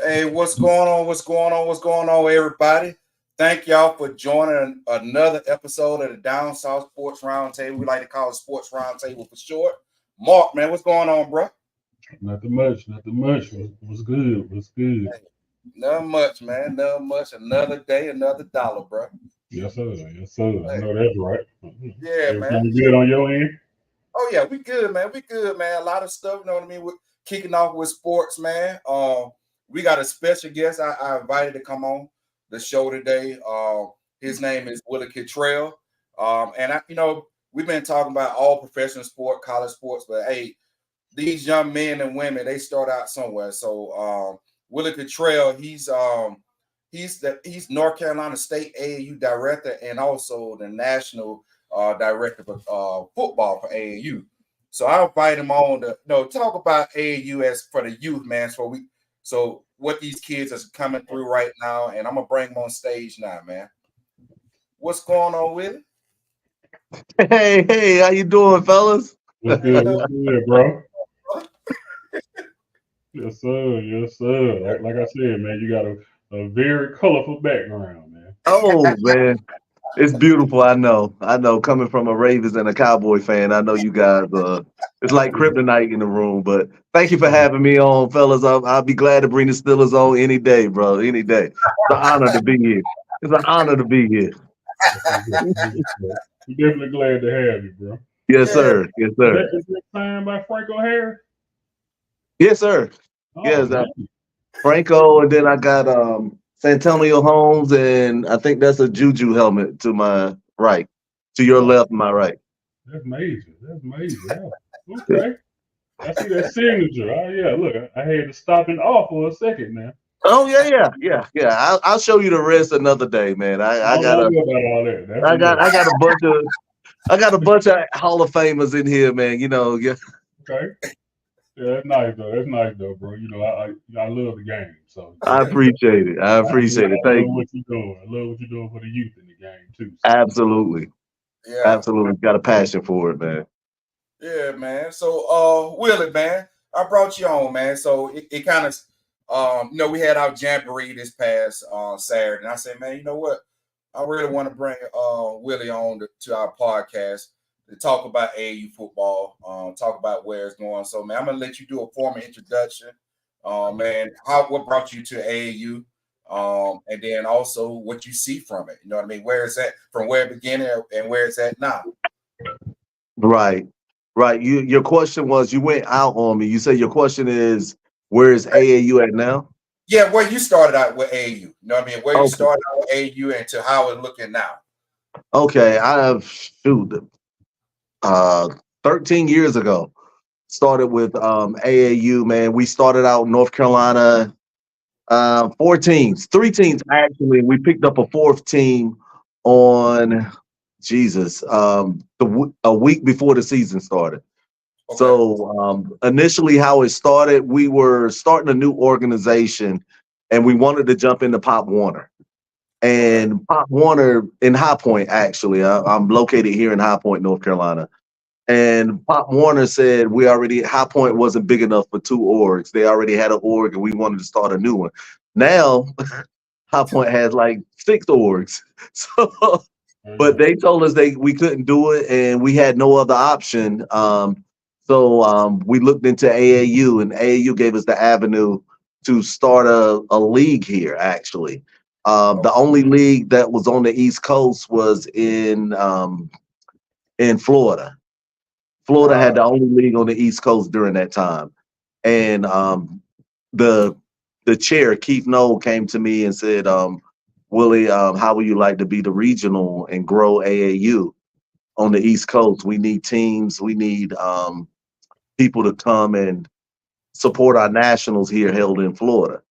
Hey, what's going on? What's going on? What's going on, everybody? Thank y'all for joining another episode of the Down South Sports Roundtable. We like to call it Sports Roundtable for short. Mark, man, what's going on, bro? Nothing much. What's good? Hey, nothing much, man. Nothing much. Another day, another dollar, bro. Yes, sir. Hey. I know that's right. Yeah, everything man. Everything good on your end? Oh, yeah, we good, man. A lot of stuff, you know what I mean? We're kicking off with sports, man. We got a special guest I invited to come on the show today. His name is Willie Cottrell. We've been talking about all professional sport, college sports, but hey, these young men and women, they start out somewhere. So Willie Cottrell, he's North Carolina State AAU director and also the national director of football for AAU. So I invite him on to talk about AAU as for the youth, man. So what these kids are coming through right now, and I'm gonna bring them on stage now, man. What's going on with it? Hey, how you doing, fellas? What's good, bro? Yes, sir. Like I said, man, you got a very colorful background, man. Oh, man. It's beautiful, I know. Coming from a Ravens and a Cowboy fan, I know you guys, it's like kryptonite in the room, but thank you for having me on, fellas. I'll be glad to bring the Steelers on any day, bro, any day. It's an honor to be here. We're definitely glad to have you, bro. Yes, sir. Is that signed by Franco Harris? Yes, sir. Oh, yes, Franco, and then I got Santonio Holmes, and I think that's a Juju helmet to my right. To your left, my right. That's major. Yeah. Okay. I see that signature. Oh yeah, look, I had to stop and off for a second now. Oh yeah. I'll show you the rest another day, man. I got a bunch of Hall of Famers in here, man. Yeah. Okay. Yeah, that's nice though, bro. I love the game, so I appreciate it. Thank you. I love what you're doing for the youth in the game too. So. Absolutely. Yeah. Absolutely. Got a passion for it, man. Yeah, man. So Willie, man, I brought you on, man. So it kind of we had our jamboree this past Saturday, and I said, man, you know what? I really want to bring Willie on to our podcast to talk about AAU football, talk about where it's going. So, man, I'm going to let you do a formal introduction, man, what brought you to AAU, and then also what you see from it. You know what I mean? Where it's at, from where it began and where it's at now. Right. Your question was, you went out on me. You said your question is, Where is AAU at now? Yeah, where you started out with AAU. You know what I mean? Where you Okay. started out with AAU and to how it's looking now. Okay, I have 13 years ago. Started with AAU, man. We started out in North Carolina, 4 teams, 3 teams actually. We picked up a 4th team on a week before the season started. Okay. So initially, how it started, we were starting a new organization, and we wanted to jump into Pop Warner. And Pop Warner in High Point, actually, I'm located here in High Point, North Carolina. And Pop Warner said High Point wasn't big enough for 2 orgs. They already had an org, and we wanted to start a new one. Now, High Point has like 6 orgs. So, but they told us we couldn't do it, and we had no other option. So we looked into AAU, and AAU gave us the avenue to start a league here, actually. The only league that was on the East Coast was in Florida. Florida had the only league on the East Coast during that time. And the chair, Keith Knoll, came to me and said, Willie, how would you like to be the regional and grow AAU on the East Coast? We need teams. We need people to come and support our nationals here held in Florida.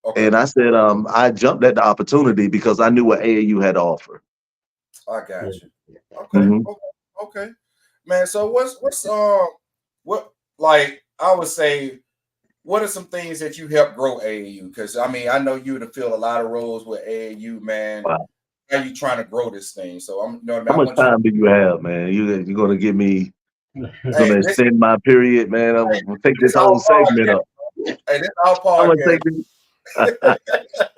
Okay. And I said, I jumped at the opportunity because I knew what AAU had to offer. I got you. Okay. Okay. Man, so what like I would say, what are some things that you helped grow AAU? Because I mean, I know you to fill a lot of roles with AAU, man. Wow. How are you trying to grow this thing? So I'm, you know what I mean? How much time do you have, man? You're gonna give me gonna extend my period, man. I'm gonna take this whole segment up. Hey, this our podcast.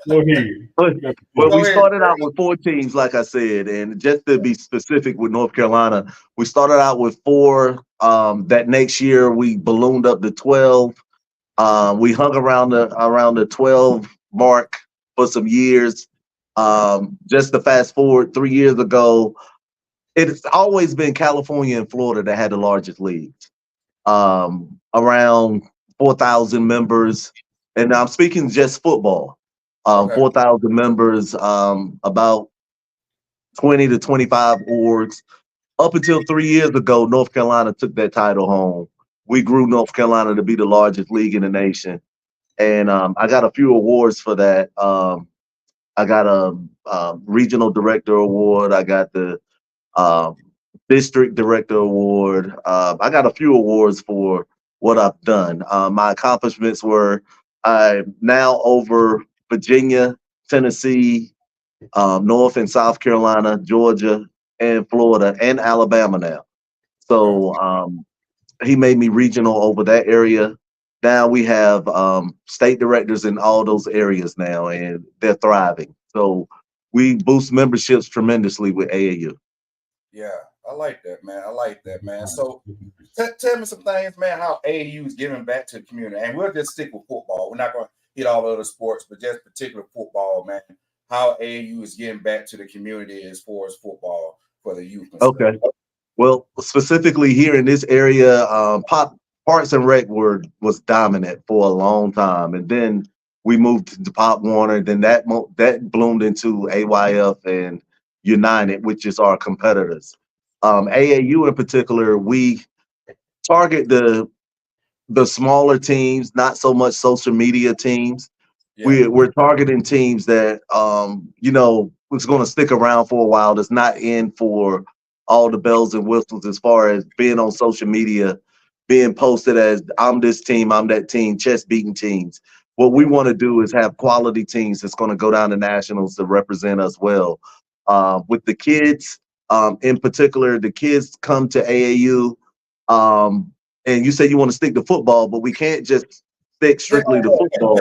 Well, we started out with 4 teams, like I said, and just to be specific with North Carolina, we started out with 4. That next year we ballooned up to 12. We hung around the 12 mark for some years. Just to fast forward 3 years ago, it's always been California and Florida that had the largest leagues. Around 4,000 members, and I'm speaking just football. 4,000 members, about 20 to 25 orgs. Up until 3 years ago, North Carolina took that title home. We grew North Carolina to be the largest league in the nation. And I got a few awards for that. I got a regional director award. I got the district director award. I got a few awards for what I've done. My accomplishments were I'm now over Virginia, Tennessee, North and South Carolina, Georgia, and Florida, and Alabama now. So he made me regional over that area. Now we have state directors in all those areas now, and they're thriving. So we boost memberships tremendously with AAU. Yeah, I like that, man. I like that, man. So tell me some things, man, how AAU is giving back to the community. And we'll just stick with football. We're not going to hit all the other sports, but just particular football, man. How AAU is getting back to the community as far as football for the youth. Okay. Well, specifically here in this area, Parks and Rec was dominant for a long time, and then we moved to Pop Warner. Then that bloomed into AYF and United, which is our competitors. AAU in particular, we target the smaller teams, not so much social media teams. Yeah. We're targeting teams that it's going to stick around for a while. That's not in for all the bells and whistles as far as being on social media, being posted as I'm this team, I'm that team, chest beating teams. What we want to do is have quality teams that's going to go down to nationals to represent us well. With the kids, in particular, the kids come to AAU, and you say you want to stick to football, but we can't just stick strictly to football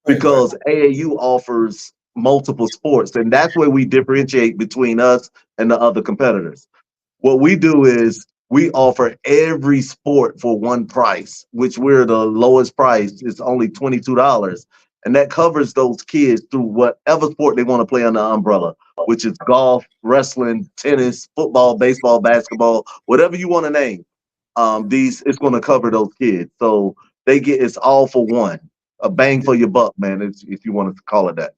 because AAU offers multiple sports, and that's where we differentiate between us and the other competitors. What we do is we offer every sport for one price, which we're the lowest price. It's only $22. And that covers those kids through whatever sport they want to play under the umbrella, which is golf, wrestling, tennis, football, baseball, basketball, whatever you want to name. It's going to cover those kids. So it's all for one. a bang for your buck, man, if you wanted to call it that.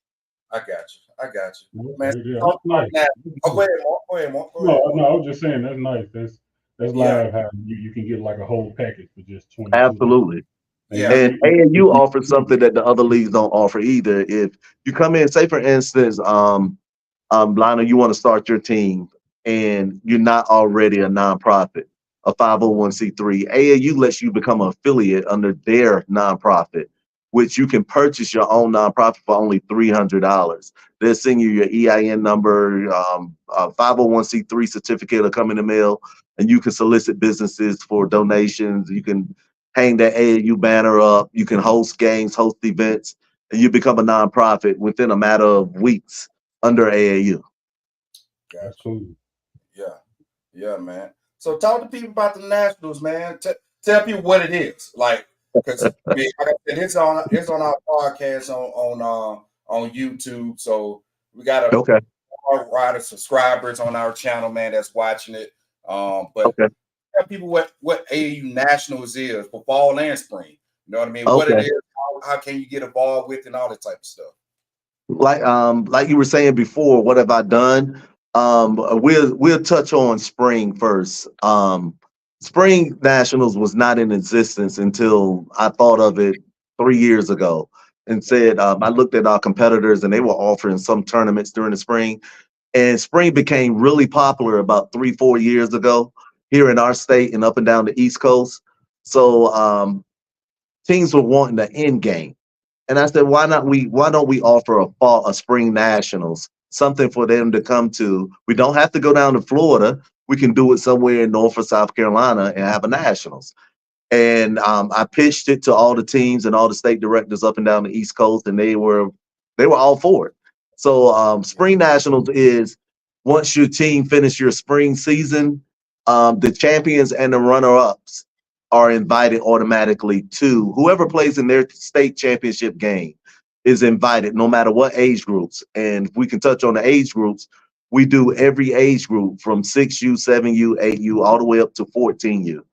I got you. I got you, man. Okay, yeah, Talk that's about nice. that. That's Oh, go cool. ahead, Mark. Go ahead, Mark. Go No, ahead. no, I was just saying that's nice. That's Yeah, live how you can get like a whole package for just $22. Absolutely. And yeah, And AAU offers something that the other leagues don't offer either. If you come in, say for instance, Lionel, you want to start your team and you're not already a nonprofit, a 501c3. AAU lets you become an affiliate under their nonprofit, which you can purchase your own nonprofit for only $300. They'll send you your EIN number, a 501c3 certificate will come in the mail, and you can solicit businesses for donations. You can hang that AAU banner up. You can host games, host events, and you become a nonprofit within a matter of weeks under AAU. got that's cool. you. Yeah, man. So talk to people about the Nationals, man. Tell people what it is, like, because like I said, it's on our podcast on YouTube. So we got a Okay. lot of subscribers on our channel, man, that's watching it. But Okay. tell people what AAU Nationals is for fall and spring. You know what I mean? What it Okay. is, how can you get involved with, and all that type of stuff. Like you were saying before, what have I done? We'll touch on spring first. Spring Nationals was not in existence until I thought of it 3 years ago and said I looked at our competitors and they were offering some tournaments during the spring, and spring became really popular about 3-4 years ago here in our state and up and down the East Coast. So teams were wanting the end game. And I said, why don't we offer a spring nationals, something for them to come to? We don't have to go down to Florida. We can do it somewhere in North or South Carolina and have a nationals. And I pitched it to all the teams and all the state directors up and down the East Coast, and they were all for it. So spring nationals is once your team finish your spring season, the champions and the runner-ups are invited automatically to whoever plays in their state championship game is invited, no matter what age groups. And if we can touch on the age groups, we do every age group from 6U, 7U, 8U, all the way up to 14U.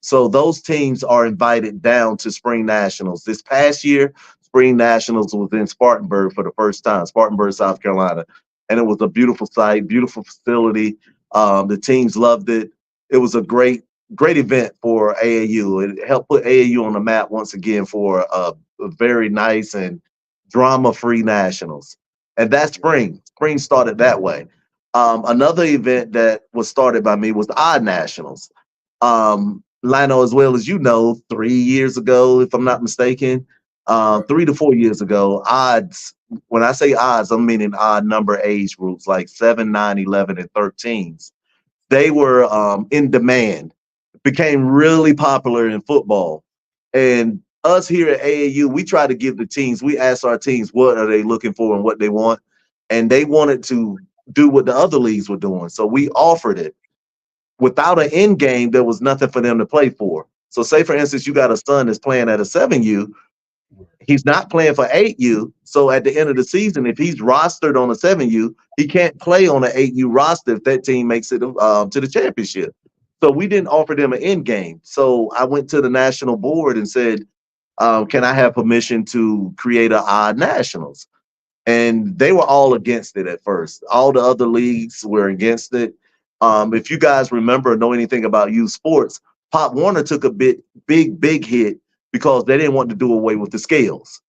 So those teams are invited down to Spring Nationals. This past year, Spring Nationals was in Spartanburg for the first time, Spartanburg, South Carolina. And it was a beautiful site, beautiful facility. The teams loved it. It was a great event for AAU. It helped put AAU on the map once again for a very nice and drama-free nationals. And that's spring. Spring started that way. Another event that was started by me was the Odd Nationals. Lionel, as well as you know, 3 years ago, if I'm not mistaken, Right. 3 to 4 years ago, odds, when I say odds, I'm meaning odd number age groups like 7, 9, 11, and 13s. They were in demand, became really popular in football. And us here at AAU, we try to give the teams, we ask our teams what are they looking for and what they want. And they wanted to do what the other leagues were doing. So we offered it. Without an end game, there was nothing for them to play for. So say, for instance, you got a son that's playing at a 7U, he's not playing for 8U. So at the end of the season, if he's rostered on a 7U, he can't play on an 8U roster if that team makes it to the championship. So we didn't offer them an end game. So I went to the national board and said, can I have permission to create an odd nationals? And they were all against it at first. All the other leagues were against it. If you guys remember or know anything about youth sports, Pop Warner took a big hit because they didn't want to do away with the scales.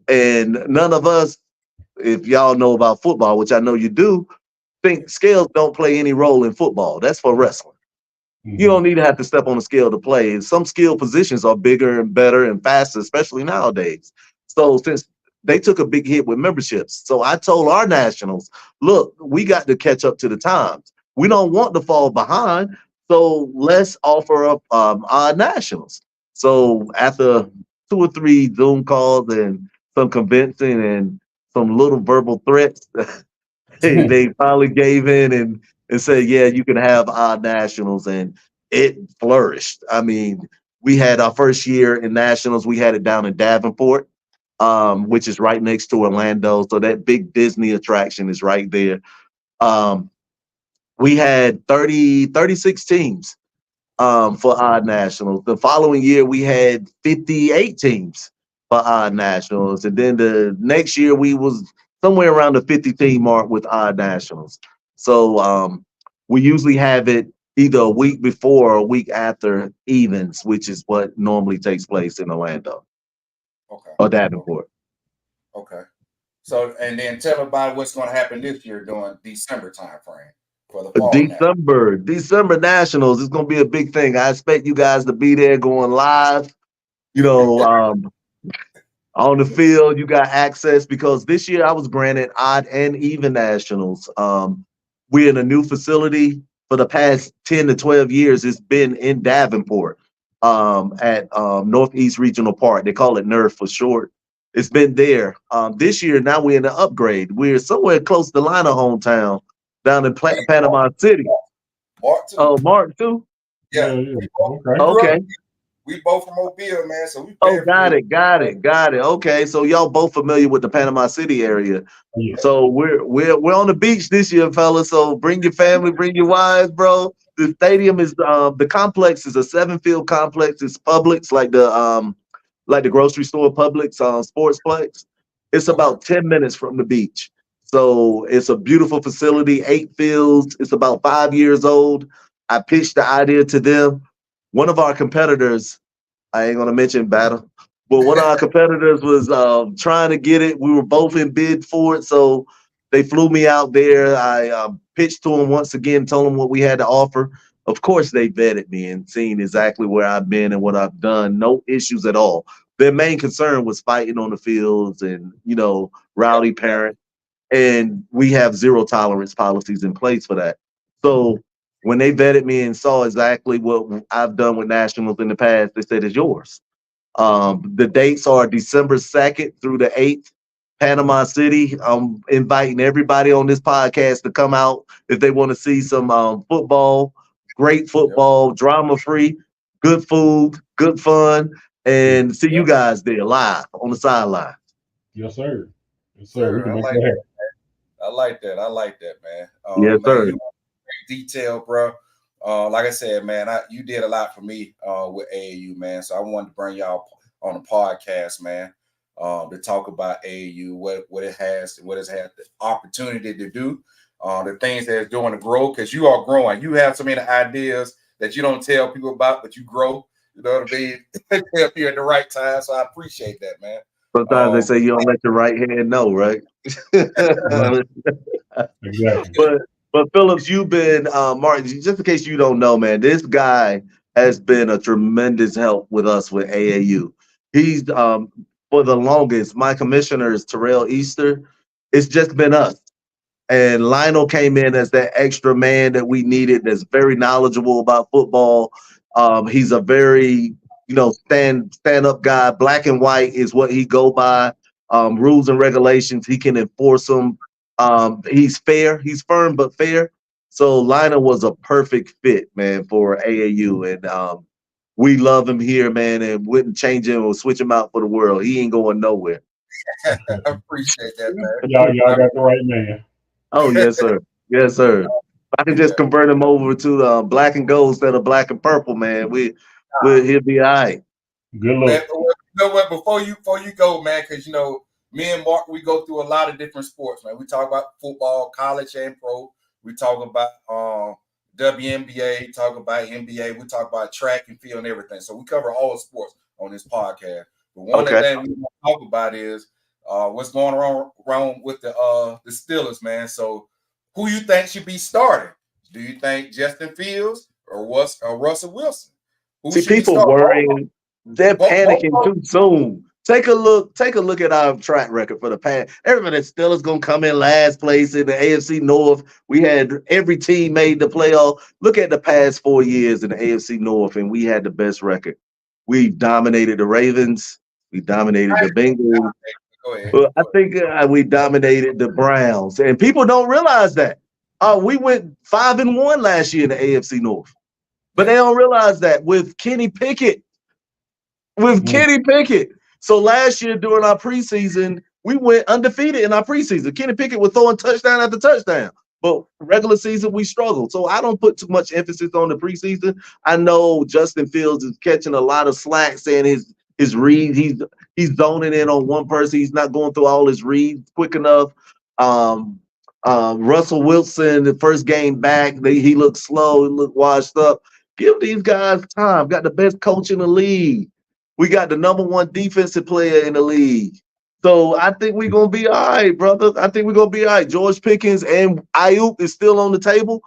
And none of us, if y'all know about football, which I know you do, think scales don't play any role in football. That's for wrestling. You don't need to have to step on the scale to play. Some skill positions are bigger and better and faster, especially nowadays. So since they took a big hit with memberships, so I told our nationals, look, we got to catch up to the times. We don't want to fall behind. So let's offer up our nationals. So after 2 or 3 Zoom calls and some convincing and some little verbal threats, they finally gave in and said, yeah, you can have our nationals. And it flourished. I mean, we had our first year in nationals. We had it down in Davenport, which is right next to Orlando. So that big Disney attraction is right there. We had 36 teams for odd nationals. The following year, we had 58 teams. for Odd Nationals. And then the next year we was somewhere around the 50 team mark with Odd Nationals. So we usually have it either a week before or a week after evens, which is what normally takes place in Orlando Okay. or Davenport. Okay. So, and then tell everybody what's going to happen this year during December time frame for the fall. December Nationals is going to be a big thing. I expect you guys to be there going live. On the field, you got access because this year I was granted odd and even nationals. We're in a new facility for the past 10 to 12 years. It's been in Davenport at Northeast Regional Park. They call it NERF for short. It's been there. This year, now we're in the upgrade. We're somewhere close to Lina hometown down in Panama City. Mark too. Oh, Mark too? Yeah. Okay. We both from Mobile, man. So we. Got it. Okay, so y'all both familiar with the Panama City area. Yeah. So we're on the beach this year, fellas. So bring your family, bring your wives, bro. The stadium is the complex is a 7-field complex. It's Publix, like the grocery store Publix Sportsplex. It's about 10 minutes from the beach. So it's a beautiful facility, 8 fields. It's about 5 years old. I pitched the idea to them. One of our competitors, I ain't gonna mention battle, but one of our competitors was trying to get it. We were both in bid for it, so they flew me out there. I pitched to them once again, told them what we had to offer. Of course, they vetted me and seen exactly where I've been and what I've done. No issues at all. Their main concern was fighting on the fields and rowdy parents, and we have zero tolerance policies in place for that. So when they vetted me and saw exactly what I've done with nationals in the past, they said it's yours. The dates are December 2nd through the 8th, Panama City. I'm inviting everybody on this podcast to come out if they want to see some football, great football, drama-free, good food, good fun, and see you guys there live on the sideline. Yes, sir. Yes, sir. We can make that happen. I like that, man. Yes, sir. Detail, bro. Like I said, man, you did a lot for me with AAU, man. So I wanted to bring y'all on the podcast, man, to talk about AAU, what it has, what it's had the opportunity to do, the things that it's doing to grow, because you are growing. You have so many ideas that you don't tell people about, but you grow. You know what I mean? Help you at the right time. So I appreciate that, man. Sometimes they say you don't let your right hand know, right? Exactly. But Phillips, you've been Martin. Just in case you don't know, man, this guy has been a tremendous help with us with AAU. He's for the longest. My commissioner is Terrell Easter. It's just been us, and Lionel came in as that extra man that we needed. That's very knowledgeable about football. He's a very stand up guy. Black and white is what he go by. Rules and regulations, he can enforce them. He's fair. He's firm but fair. So Lionel was a perfect fit, man, for AAU, and we love him here, man, and wouldn't change him or switch him out for the world. He ain't going nowhere. I appreciate that, man. Y'all got the right man. Oh yes, sir. Yes, sir. If I can just convert him over to black and gold instead of black and purple, man, he'll be all right. Good luck. Man, you know what? Before you go, man, because me and Mark, we go through a lot of different sports, man. We talk about football, college and pro. We talk about WNBA, talk about NBA. We talk about track and field and everything. So we cover all sports on this podcast. But one of the things we want to talk about is what's going wrong with the Steelers, man. So who you think should be starting? Do you think Justin Fields or Russell Wilson? See, people worrying. They're panicking too soon. Take a look at our track record for the past. Everybody Steelers gonna come in last place in the AFC North. We had every team made the playoff. Look at the past 4 years in the AFC North, and we had the best record. We dominated the Ravens. We dominated the Bengals. Well, I think we dominated the Browns, and people don't realize that. We went 5-1 last year in the AFC North, but they don't realize that with Kenny Pickett. Kenny Pickett. So last year during our preseason, we went undefeated in our preseason. Kenny Pickett was throwing touchdown after touchdown. But regular season, we struggled. So I don't put too much emphasis on the preseason. I know Justin Fields is catching a lot of slack saying his read. He's zoning in on one person. He's not going through all his reads quick enough. Russell Wilson, the first game back, he looked slow. He looked washed up. Give these guys time. Got the best coach in the league. We got the #1 defensive player in the league. So I think we're going to be all right, brother. I think we're going to be all right. George Pickens and Ayuk is still on the table.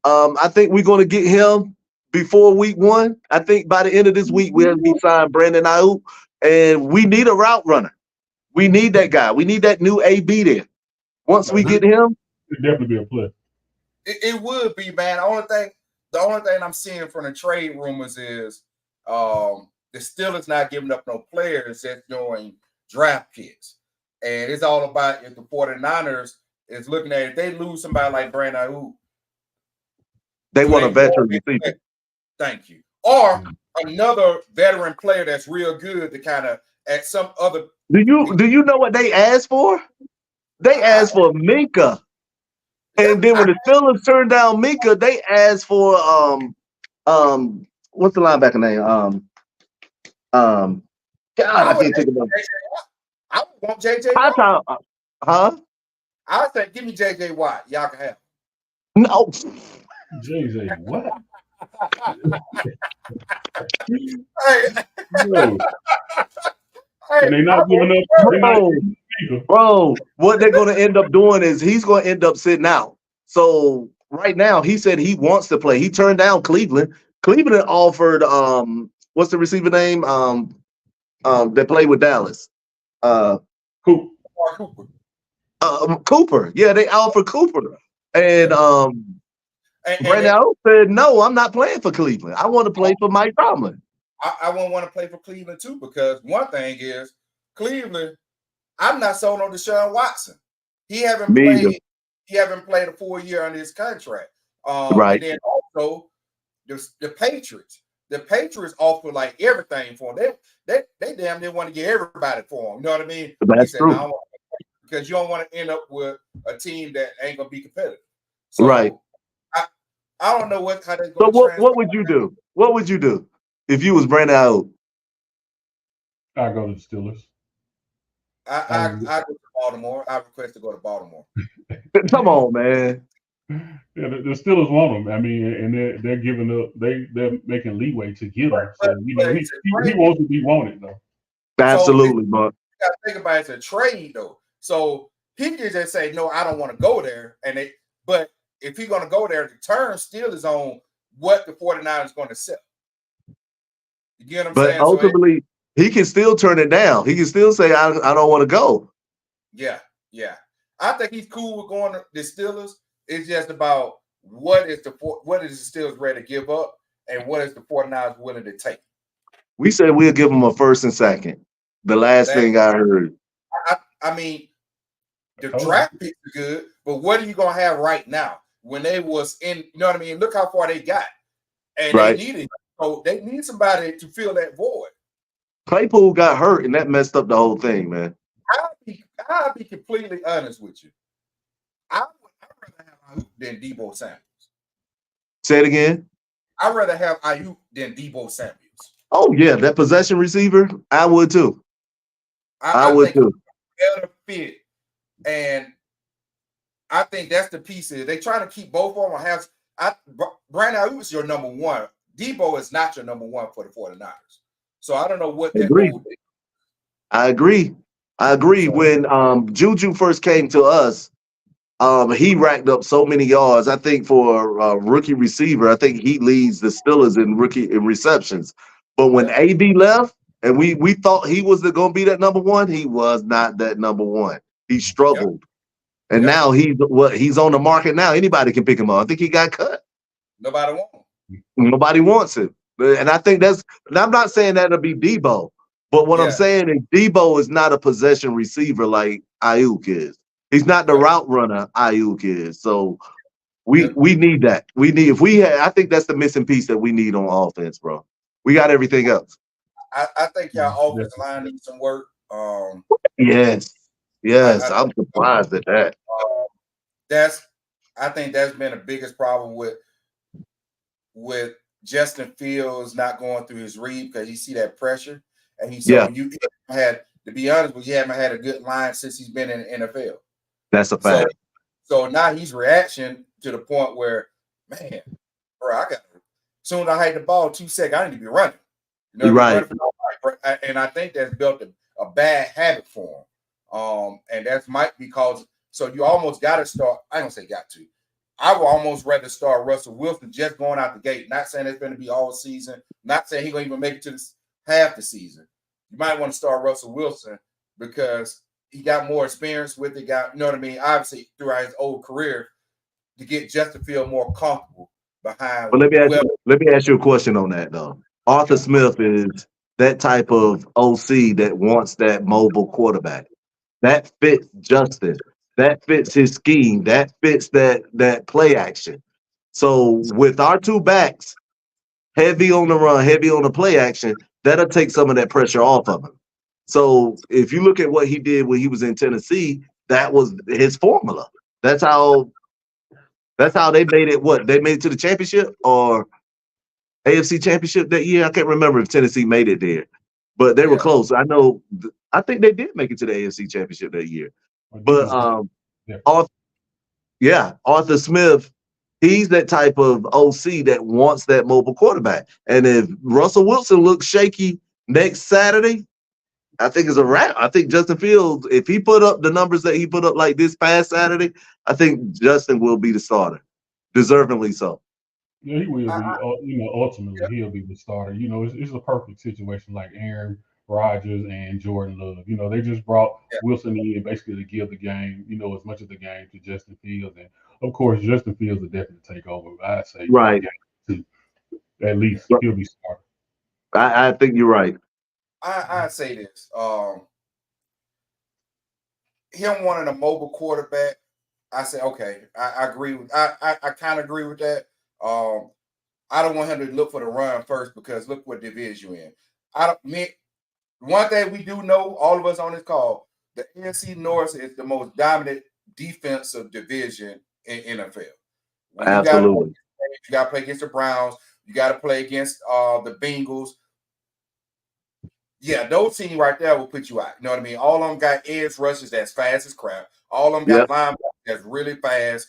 I think we're going to get him before week 1. I think by the end of this week, we'll be signed Brandon Ayuk. And we need a route runner. We need that guy. We need that new AB there. Once we get him, it'd definitely be a play. It would be, man. The only thing I'm seeing from the trade rumors is the Steelers not giving up no players, just doing draft picks. And it's all about if the 49ers is looking at it, if they lose somebody like Brandon Ayuk, they want a veteran receiver. Thank you. Or another veteran player that's real good to kind of at some other. Do you know what they asked for? They asked for Minka. And then when the Steelers turned down Minka, they asked for what's the linebacker name? God, I can't think of it. I want JJ Watt. Huh? I think give me JJ Watt. Y'all can have. No. JJ what? Hey. And they not giving up. Bro, what they're going to end up doing is he's going to end up sitting out. So right now, he said he wants to play. He turned down Cleveland. Cleveland offered what's the receiver name? That played with Dallas. Cooper. Cooper. Yeah, they offered Cooper. And Brandon Ayuk said, no, I'm not playing for Cleveland. I want to play for Mike Tomlin. I won't want to play for Cleveland too, because one thing is Cleveland, I'm not sold on Deshaun Watson. He haven't played a full year on his contract. Right. And then also the Patriots. The Patriots offer like everything for him. They damn near want to get everybody for him. You know what I mean? That's true. No, because you don't want to end up with a team that ain't gonna be competitive. So right. I don't know how they're going to. So what would you do? What would you do if you was Brandon Ayuk? I go to the Steelers. I go to Baltimore. I request to go to Baltimore. Come on, man. Yeah, the Steelers want him. I mean, and they're giving up. They're making leeway to get him. So he wants to be wanted though. Absolutely, so but you gotta think about it, it's a trade though. So he can just say, no, I don't want to go there. But if he's gonna go there, the term still is on what the 49ers is going to sell. You get what I'm saying? But ultimately, he can still turn it down. He can still say, I don't want to go. Yeah. I think he's cool with going to the Steelers. It's just about what is the Steelers ready to give up and what is the 49ers willing to take. We said we'll give them a first and second. The last thing I heard. I mean, the draft picks are good, but what are you going to have right now when they was in, you know what I mean? Look how far they got. And they needed, so they need somebody to fill that void. Claypool got hurt, and that messed up the whole thing, man. I'll be completely honest with you. I'd rather have Ayuk than Deebo Samuels. Say it again. I'd rather have Ayuk than Deebo Samuels. Oh, yeah, that possession receiver, I would too. I would too. Better fit. And I think that's the piece. They trying to keep both of them. Brandon Ayuk is your number one. Deebo is not your number one for the 49ers. So I don't know what that is. I agree. When Juju first came to us, he racked up so many yards. I think for a rookie receiver, I think he leads the Steelers in receptions. But when AB left, and we thought he was going to be that number one, he was not that number one. He struggled. Yep. And now he's on the market now. Anybody can pick him up. I think he got cut. Nobody wants him. And I think I'm not saying that'll be Deebo. But what I'm saying is Deebo is not a possession receiver like Ayuk is. He's not the route runner Ayuk is. So we need that. I think that's the missing piece that we need on offense, bro. We got everything else. I think y'all offensive line needs some work. Yes. I'm surprised at that. I think that's been the biggest problem with Justin Fields not going through his read because you see that pressure. And he said when you had to be honest with you, he haven't had a good line since he's been in the NFL. That's a fact. So now he's reaction to the point where, man, bro, I got as soon as I hit the ball 2 seconds, I need to be running. You know, right. And I think that's built a bad habit for him. And that might be cause. So you almost got to start. I don't say got to. I would almost rather start Russell Wilson just going out the gate. Not saying it's going to be all season. Not saying he's going to even make it to half the season. You might want to start Russell Wilson because he got more experience with it. You know what I mean? Obviously, throughout his old career, to get Justin Field more comfortable behind. But let me ask you a question on that though. Arthur Smith is that type of OC that wants that mobile quarterback. That fits Justin. That fits his scheme. That fits that play action. So with our two backs, heavy on the run, heavy on the play action, that'll take some of that pressure off of him. So if you look at what he did when he was in Tennessee, that was his formula. That's how they made it. What, they made it to the championship or AFC championship that year? I can't remember if Tennessee made it there, but they were close. I think they did make it to the AFC championship that year. But Arthur Smith, he's that type of OC that wants that mobile quarterback. And if Russell Wilson looks shaky next Saturday, I think it's a wrap. I think Justin Fields, if he put up the numbers that he put up like this past Saturday, I think Justin will be the starter, deservingly so. Yeah, he will be. Ultimately, he'll be the starter. It's a perfect situation like Aaron Rodgers and Jordan Love. They just brought Wilson in basically to give the game, as much of the game to Justin Fields. And, of course, Justin Fields will definitely take over. I'd say right. At least he'll be starter. I think you're right. I'd say this. Him wanting a mobile quarterback, I say, okay, I agree with I kind of agree with that. I don't want him to look for the run first because look what division you're in. One thing we do know, all of us on this call, the NFC North is the most dominant defensive division in NFL. Absolutely. You got to play against the Browns. You got to play against the Bengals. Yeah, those teams right there will put you out. You know what I mean? All of them got edge rushes that's fast as crap. All of them got linebackers that's really fast.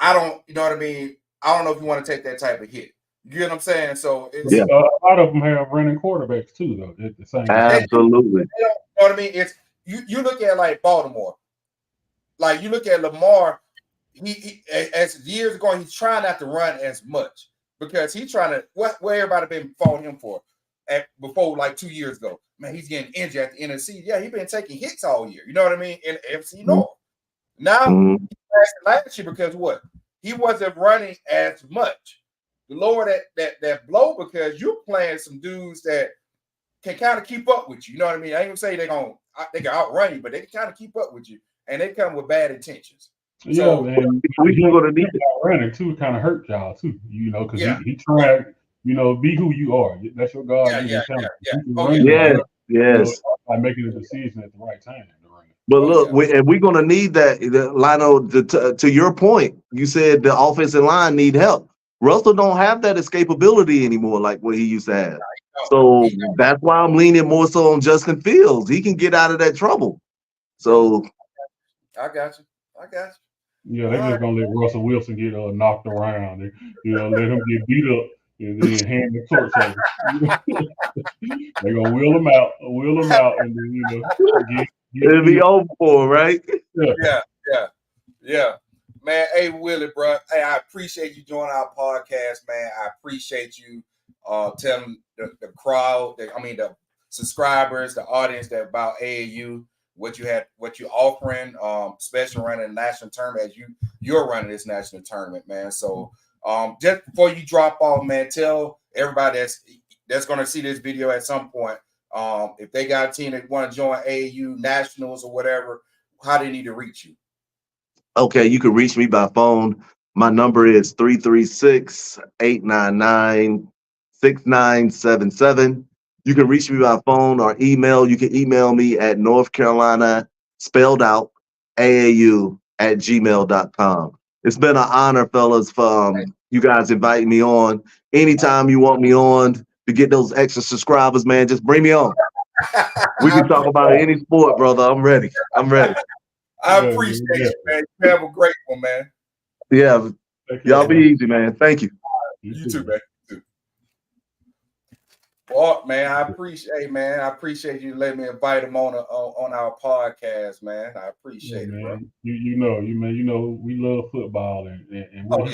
You know what I mean? I don't know if you want to take that type of hit. You get what I'm saying? So a lot of them have running quarterbacks too, though. At the same time. Absolutely. You know what I mean? It's you look at like Baltimore, like you look at Lamar. He as years ago, he's trying not to run as much because he's trying to what everybody been following him for before like 2 years ago. Man, he's getting injured at the end of the season. Yeah, he's been taking hits all year. You know what I mean? In FC North. Now he passed last year because what? He wasn't running as much. The lower that blow because you're playing some dudes that can kind of keep up with you. You know what I mean? I ain't gonna say they can outrun you, but they can kind of keep up with you, and they come with bad intentions. Yeah, so, and we're gonna need running too. Kind of hurt y'all too, because he tried, be who you are. That's your God. Yes. By making a decision at the right time. But look, we're going to need that. Lionel, to your point, you said the offensive line need help. Russell don't have that escapability anymore like what he used to have. So that's why I'm leaning more so on Justin Fields. He can get out of that trouble. So I got you. Yeah, they're just going to let Russell Wilson get knocked around. Let him get beat up and then hand the torch over. They're going to wheel him out, and then, it'll be over for, right? Yeah. Man, hey, Willie, bro. Hey, I appreciate you joining our podcast, man. I appreciate you telling the crowd, the subscribers, the audience that about AAU, what you're offering, especially running the national tournament as you're running this national tournament, man. So just before you drop off, man, tell everybody that's going to see this video at some point, if they got a team that want to join AAU Nationals or whatever, how they need to reach you. Okay, you can reach me by phone. My number is 336-899-6977. You can reach me by phone or email. You can email me at North Carolina, spelled out, AAU@gmail.com. It's been an honor, fellas, for you guys inviting me on. Anytime you want me on to get those extra subscribers, man, just bring me on. We can talk about any sport, brother. I'm ready. I appreciate you, man. You have a great one, man. Yeah. Y'all be easy, man. Thank you. You too, man. Well, man, I appreciate you letting me invite him on our podcast, man. I appreciate it, bro. You know, we love football and what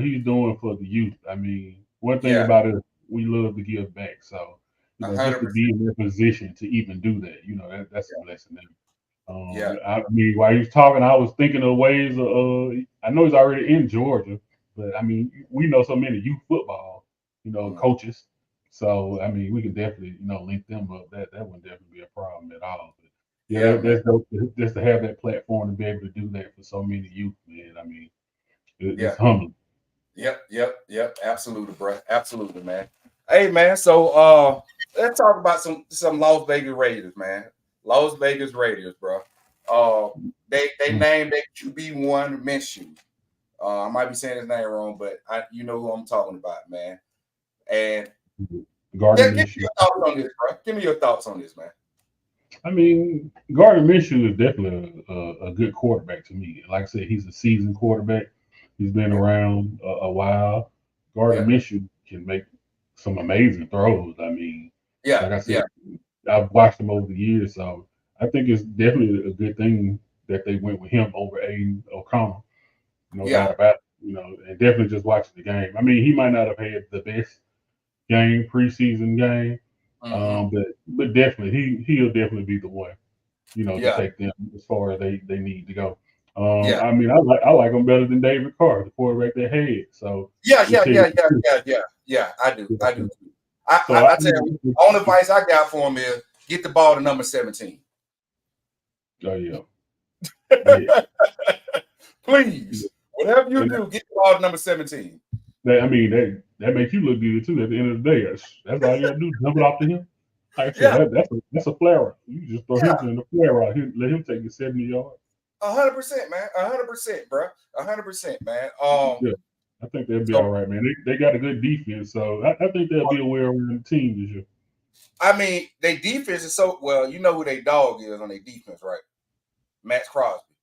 he's doing for the youth. I mean, one thing about it, we love to give back. So, you know, 100%. Just to be in their position to even do that, you know, that's a blessing. I mean, while he was talking, I was thinking of ways of, I know he's already in Georgia, but I mean, we know so many youth football, you know, coaches. So, I mean, we could definitely, you know, link them up. That wouldn't definitely be a problem at all. But that's dope just to have that platform to be able to do that for so many youth, man. I mean, it's humbling. Yep. Absolutely, bro. Absolutely, man. Hey, man. So, let's talk about some Las Vegas Raiders, man. Las Vegas Raiders, bro. They named their QB1 Minshew. I might be saying his name wrong, but you know who I'm talking about, man. And give me your thoughts on this, bro. Give me your thoughts on this, man. I mean, Gardner Minshew is definitely a good quarterback to me. Like I said, he's a seasoned quarterback. He's been around a while. Gardner Minshew can make some amazing throws. I mean, like I said, I've watched him over the years, so I think it's definitely a good thing that they went with him over Aiden O'Connell. No doubt about it. You know, and definitely just watching the game. I mean, he might not have had the best preseason game, but definitely he'll definitely be the one, you know, to take them as far as they need to go. I mean, I like him better than David Carr, the quarterback they had. So yeah. I do. I tell you, the only advice I got for him is get the ball to number 17. Oh yeah. Please, whatever you do, get the ball to number 17. That makes you look good too. At the end of the day, that's all you gotta do. Dump it off to him. Like I said, that's a flare. You just throw him in the flare out. Let him take the 70 yards. 100%, man. 100%, bro. 100%, man. I think they'll be all right, man. They got a good defense, so I think they'll be a well-rounded team this year. I mean, their defense is so well. You know who their dog is on their defense, right? Max Crosby.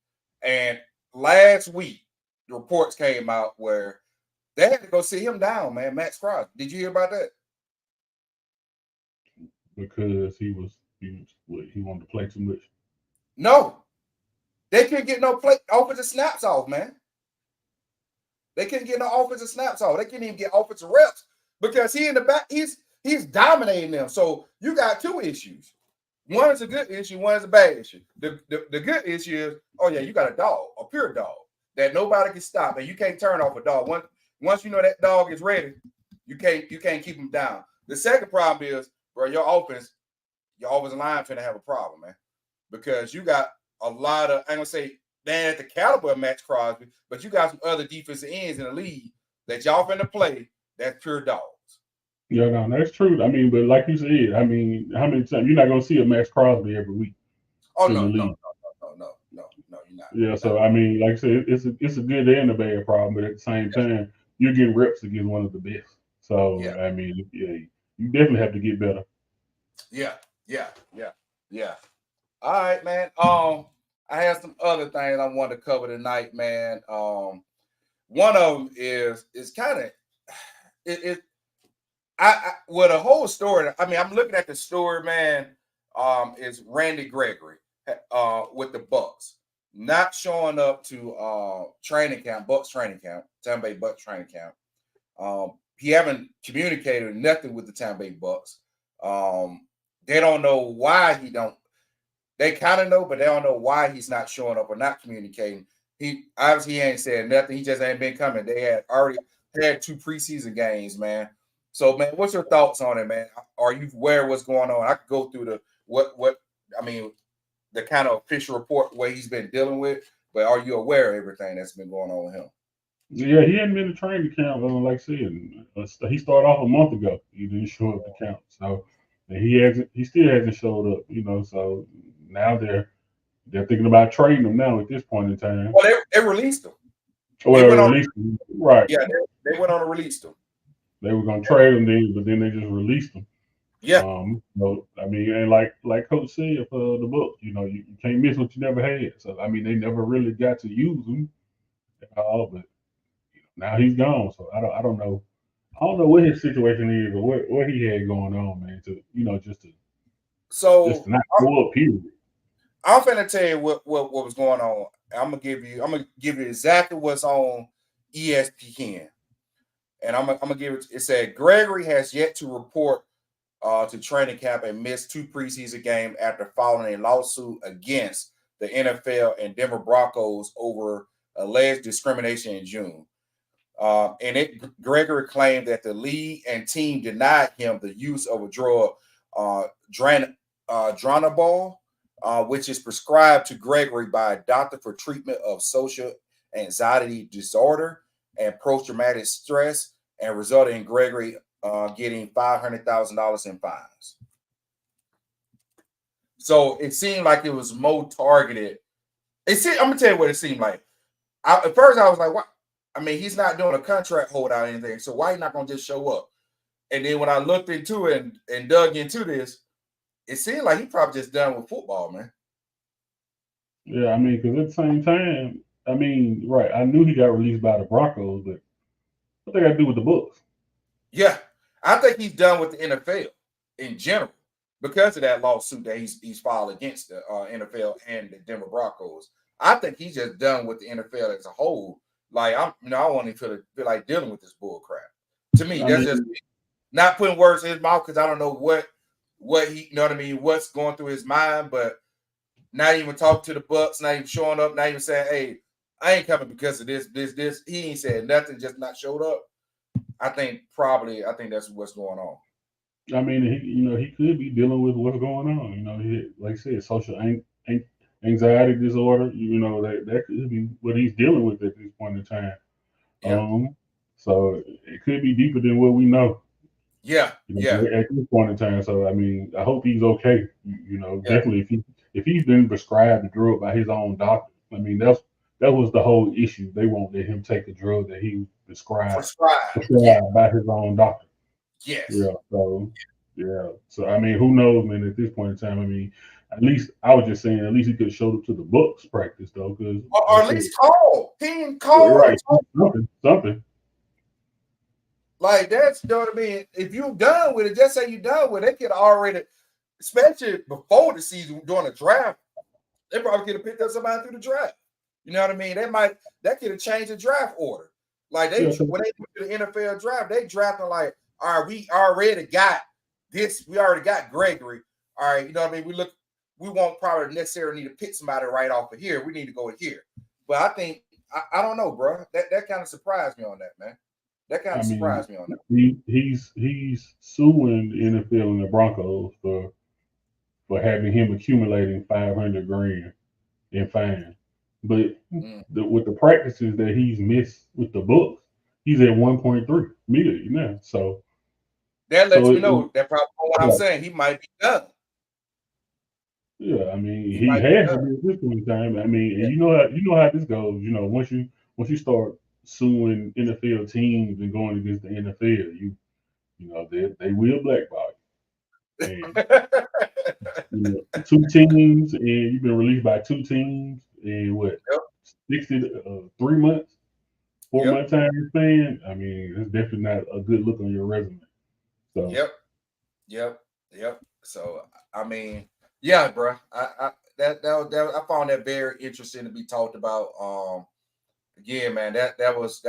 And last week, the reports came out where they had to go sit him down, man. Max Crosby. Did you hear about that? Because he wanted to play too much. No, they couldn't get no offensive snaps off, man. They couldn't get no offensive snaps off. They couldn't even get offensive reps because he in the back. He's dominating them. So you got two issues. One is a good issue. One is a bad issue. The good issue is, you got a dog, a pure dog that nobody can stop, and you can't turn off a dog. Once you know that dog is ready, you can't keep him down. The second problem is, bro, your offensive line finna have a problem, man, because you got a lot of, I ain't gonna say they at the caliber of Max Crosby, but you got some other defensive ends in the league that y'all finna play that's pure dogs. Yeah, no, that's true. I mean, but like you said, I mean, how many times you're not gonna see a Max Crosby every week? Oh no, you're not. Yeah, so I mean, like I said, it's a good and a bad problem, but at the same time, you're getting reps against one of the best. So I mean, you definitely have to get better. Yeah. All right, man. I have some other things I wanted to cover tonight, man. One of them is kind of the whole story. I mean, I'm looking at the story, man. Is Randy Gregory with the Bucs not showing up to training camp, Bucs training camp, Tampa Bay Bucs training camp. He haven't communicated nothing with the Tampa Bay Bucs. They don't know why he don't. They kind of know, but they don't know why he's not showing up or not communicating. He obviously ain't said nothing. He just ain't been coming. They had already had 2 preseason games, man. So, man, what's your thoughts on it, man? Are you aware of what's going on? I could go through the kind of official report where he's been dealing with, but are you aware of everything that's been going on with him? Yeah, he hadn't been to training camp, like I said. He started off a month ago. He didn't show up to camp, so he still hasn't showed up. You know, so now they're thinking about trading him now at this point in time. Well, they released him. Him. Right? Yeah, they went on and released him. They were going to trade him then, but then they just released him. Yeah. I mean, and like Coach said for the book, you can't miss what you never had. So I mean, they never really got to use him at all, but now he's gone. So I don't know. I don't know what his situation is or what he had going on, man. To just So to not show up, period. I'm finna tell you what was going on. I'm gonna give you exactly what's on ESPN, and I'm gonna give it. It said Gregory has yet to report to training camp and missed 2 preseason games after filing a lawsuit against the NFL and Denver Broncos over alleged discrimination in June. Gregory claimed that the league and team denied him the use of a drug, Dronabol, which is prescribed to Gregory by a doctor for treatment of social anxiety disorder and post-traumatic stress, and resulted in Gregory getting $500,000 in fines. So it seemed like it was more targeted. I'm gonna tell you what it seemed like. At first, I was like, "What?" I mean, he's not doing a contract holdout or anything, so why he not gonna just show up? And then when I looked into it and dug into this, it seemed like he probably just done with football, man. Yeah, I mean, because at the same time, I mean, right? I knew he got released by the Broncos, but what they got to do with the Bucks? Yeah, I think he's done with the NFL in general because of that lawsuit that he's filed against the NFL and the Denver Broncos. I think he's just done with the NFL as a whole. Like I want him to feel like dealing with this bull crap. To me, that's just not putting words in his mouth because I don't know what he, you know what I mean, what's going through his mind, but not even talking to the Bucks, not even showing up, not even saying, "Hey, I ain't coming because of this." He ain't said nothing, just not showed up. I think that's what's going on. I mean, he could be dealing with what's going on. Like I said, social anxiety disorder. That could be what he's dealing with at this point in time. Yeah. So it could be deeper than what we know. Yeah. At this point in time. So I mean, I hope he's okay. Yeah. Definitely if he's been prescribed a drug by his own doctor. I mean, that was the whole issue. They won't let him take a drug that he was prescribed Yeah. by his own doctor. Yes. Yeah. So yeah. So I mean, who knows, man? At this point in time, I mean, at least I was just saying, at least he could have showed up to the Bucks practice though, because Or at least call. He didn't call. right, something. Like that's, you know what I mean. If you're done with it, just say you're done with it. They could already, especially before the season during the draft, they probably could have picked up somebody through the draft. You know what I mean? That could have changed the draft order. Like when they went to the NFL draft, they drafted like, all right, we already got this. We already got Gregory. All right, you know what I mean? We won't probably necessarily need to pick somebody right off of here. We need to go here. But I think I don't know, bro. That kind of surprised me on that, man. That kind of surprised me on that. He's suing the NFL and the Broncos for having him accumulating $500,000 in fines. But with the practices that he's missed with the Bucks, he's at 1.3 million now. So that lets me know that probably what I'm saying. He might be done. Yeah, I mean, he has to be at this point in time. I mean, and you know how this goes. Once you start suing NFL teams and going against the NFL, they will blackball you. And 2 teams, and you've been released by 2 teams in what 3 months, 4 month time span. I mean, it's definitely not a good look on your resume. So Yep. So I mean, yeah, bro. I found that very interesting to be talked about. Again, man, that was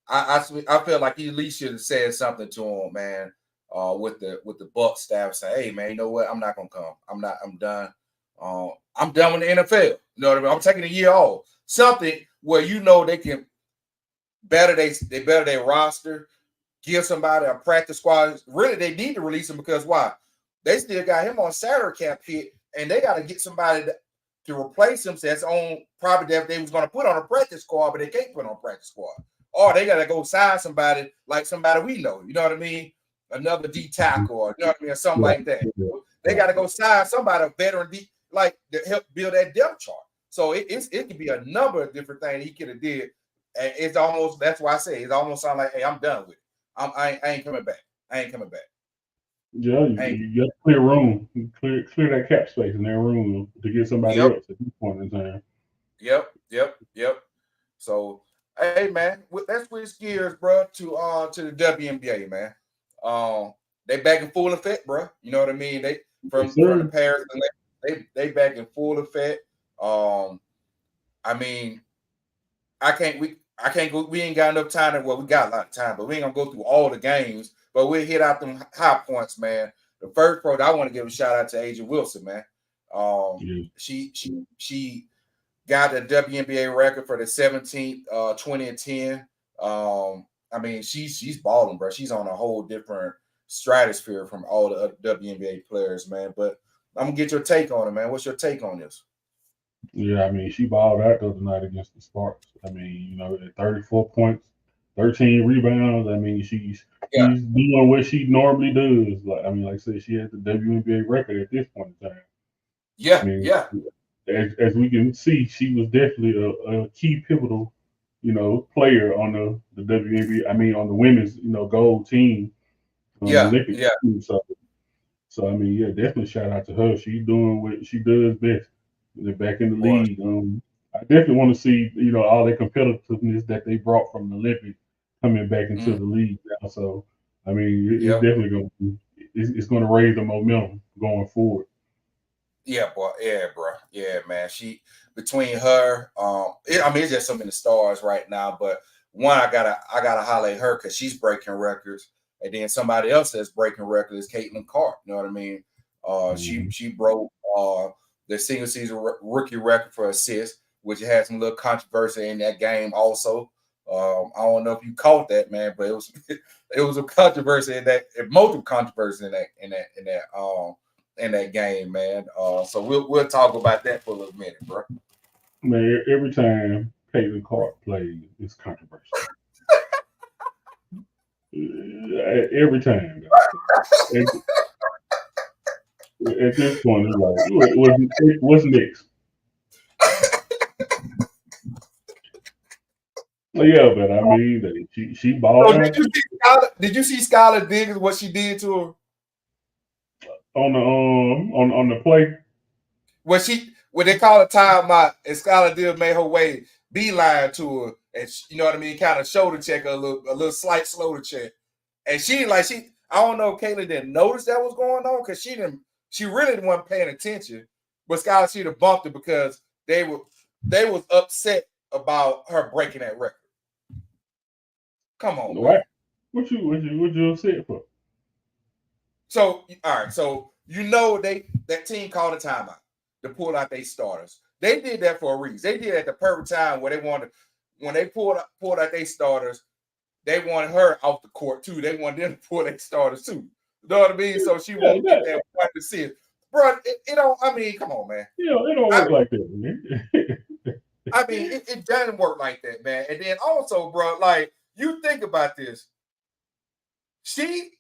I feel like he at least should have said something to him, man. With the Bucs staff saying, "Hey, man, you know what? I'm not gonna come. I'm done. I'm done with the NFL. You know what I mean? I'm taking a year off. Something where they can better their roster, give somebody a practice squad. Really, they need to release him because why? They still got him on salary cap hit, and they got to get somebody to replace him. So that's on probably that they was going to put on a practice squad, but they can't put on a practice squad. Or they got to go sign somebody like somebody we know. You know what I mean? Another D tackle, or you know what I mean, or something like that. They got to go sign somebody, a veteran D, like to help build that depth chart. So it could be a number of different things he could have did. And it's almost, that's why I say it's almost sound like, hey, I'm done with it. I ain't coming back. I ain't coming back. Yeah, you got to clear room, clear that cap space in that room to get somebody Yep, else at this point in time. yep. So, hey man, let's switch gears, bro, to the WNBA, man. They back in full effect, bro. You know what I mean? They Yes, from the sir. Paris, they back in full effect. I mean, I can't go. We ain't got enough time. Well, we got a lot of time, but we ain't gonna go through all the games. But we'll hit out them high points, man. The first pro, I want to give a shout out to Agent Wilson, man. Yeah. She got the WNBA record for the 17th, 20 and 10. I mean, she's balling, bro. She's on a whole different stratosphere from all the other WNBA players, man. But I'm gonna get your take on it, man. What's your take on this? Yeah, I mean, she balled out the other night against the Sparks. I mean, at 34 points, 13 rebounds. I mean, Yeah, she's doing what she normally does. Like I said, she had the WNBA record at this point in time. I yeah, mean, yeah, as we can see, she was definitely a key pivotal, player on the WNBA. I mean, on the women's, gold team, yeah, Olympic yeah, team. So I mean, yeah, definitely shout out to her. She's doing what she does best. They're back in the boy. league. I definitely want to see, all the competitiveness that they brought from the Olympics coming back into Mm, the league now. So I mean, it's yep. definitely it's going to raise the momentum going forward. Yeah, boy. Yeah, bro. Yeah, man. She between her, I mean, it's just so many stars right now. But one, I gotta highlight her because she's breaking records, and then somebody else that's breaking records is Caitlin Clark. You know what I mean? Mhm. She broke the single season rookie record for assists, which had some little controversy in that game. Also, I don't know if you caught that, man, but it was it was a controversy multiple controversy in that game, man. So we'll talk about that for a little minute, bro. Man, every time Caitlin Clark plays, it's controversial. Every time. At, at this point, it's like, what's next? Yeah, but I mean, she balled So out did you see Skylar Diggins what she did to her? on the play. When they call a timeout and Skylar Diggins made her way beeline to her, and you know what I mean, kind of shoulder check her, a little slight shoulder check, and she I don't know if Kayla didn't notice that was going on because she really wasn't paying attention, but Skylar she'd have bumped her because they was upset about her breaking that record. Come on, man. What? What you upset for? So all right, so that team called a timeout to pull out their starters. They did that for a reason. They did it at the perfect time where they wanted when they pulled out their starters, they wanted her off the court too. They wanted them to pull their starters too. You know what I mean? So she Yeah, won't get that 1%. Bro, it don't. I mean, come on, man. it don't I, work like that, man. I mean, it doesn't work like that, man. And then also, bro, like you think about this, she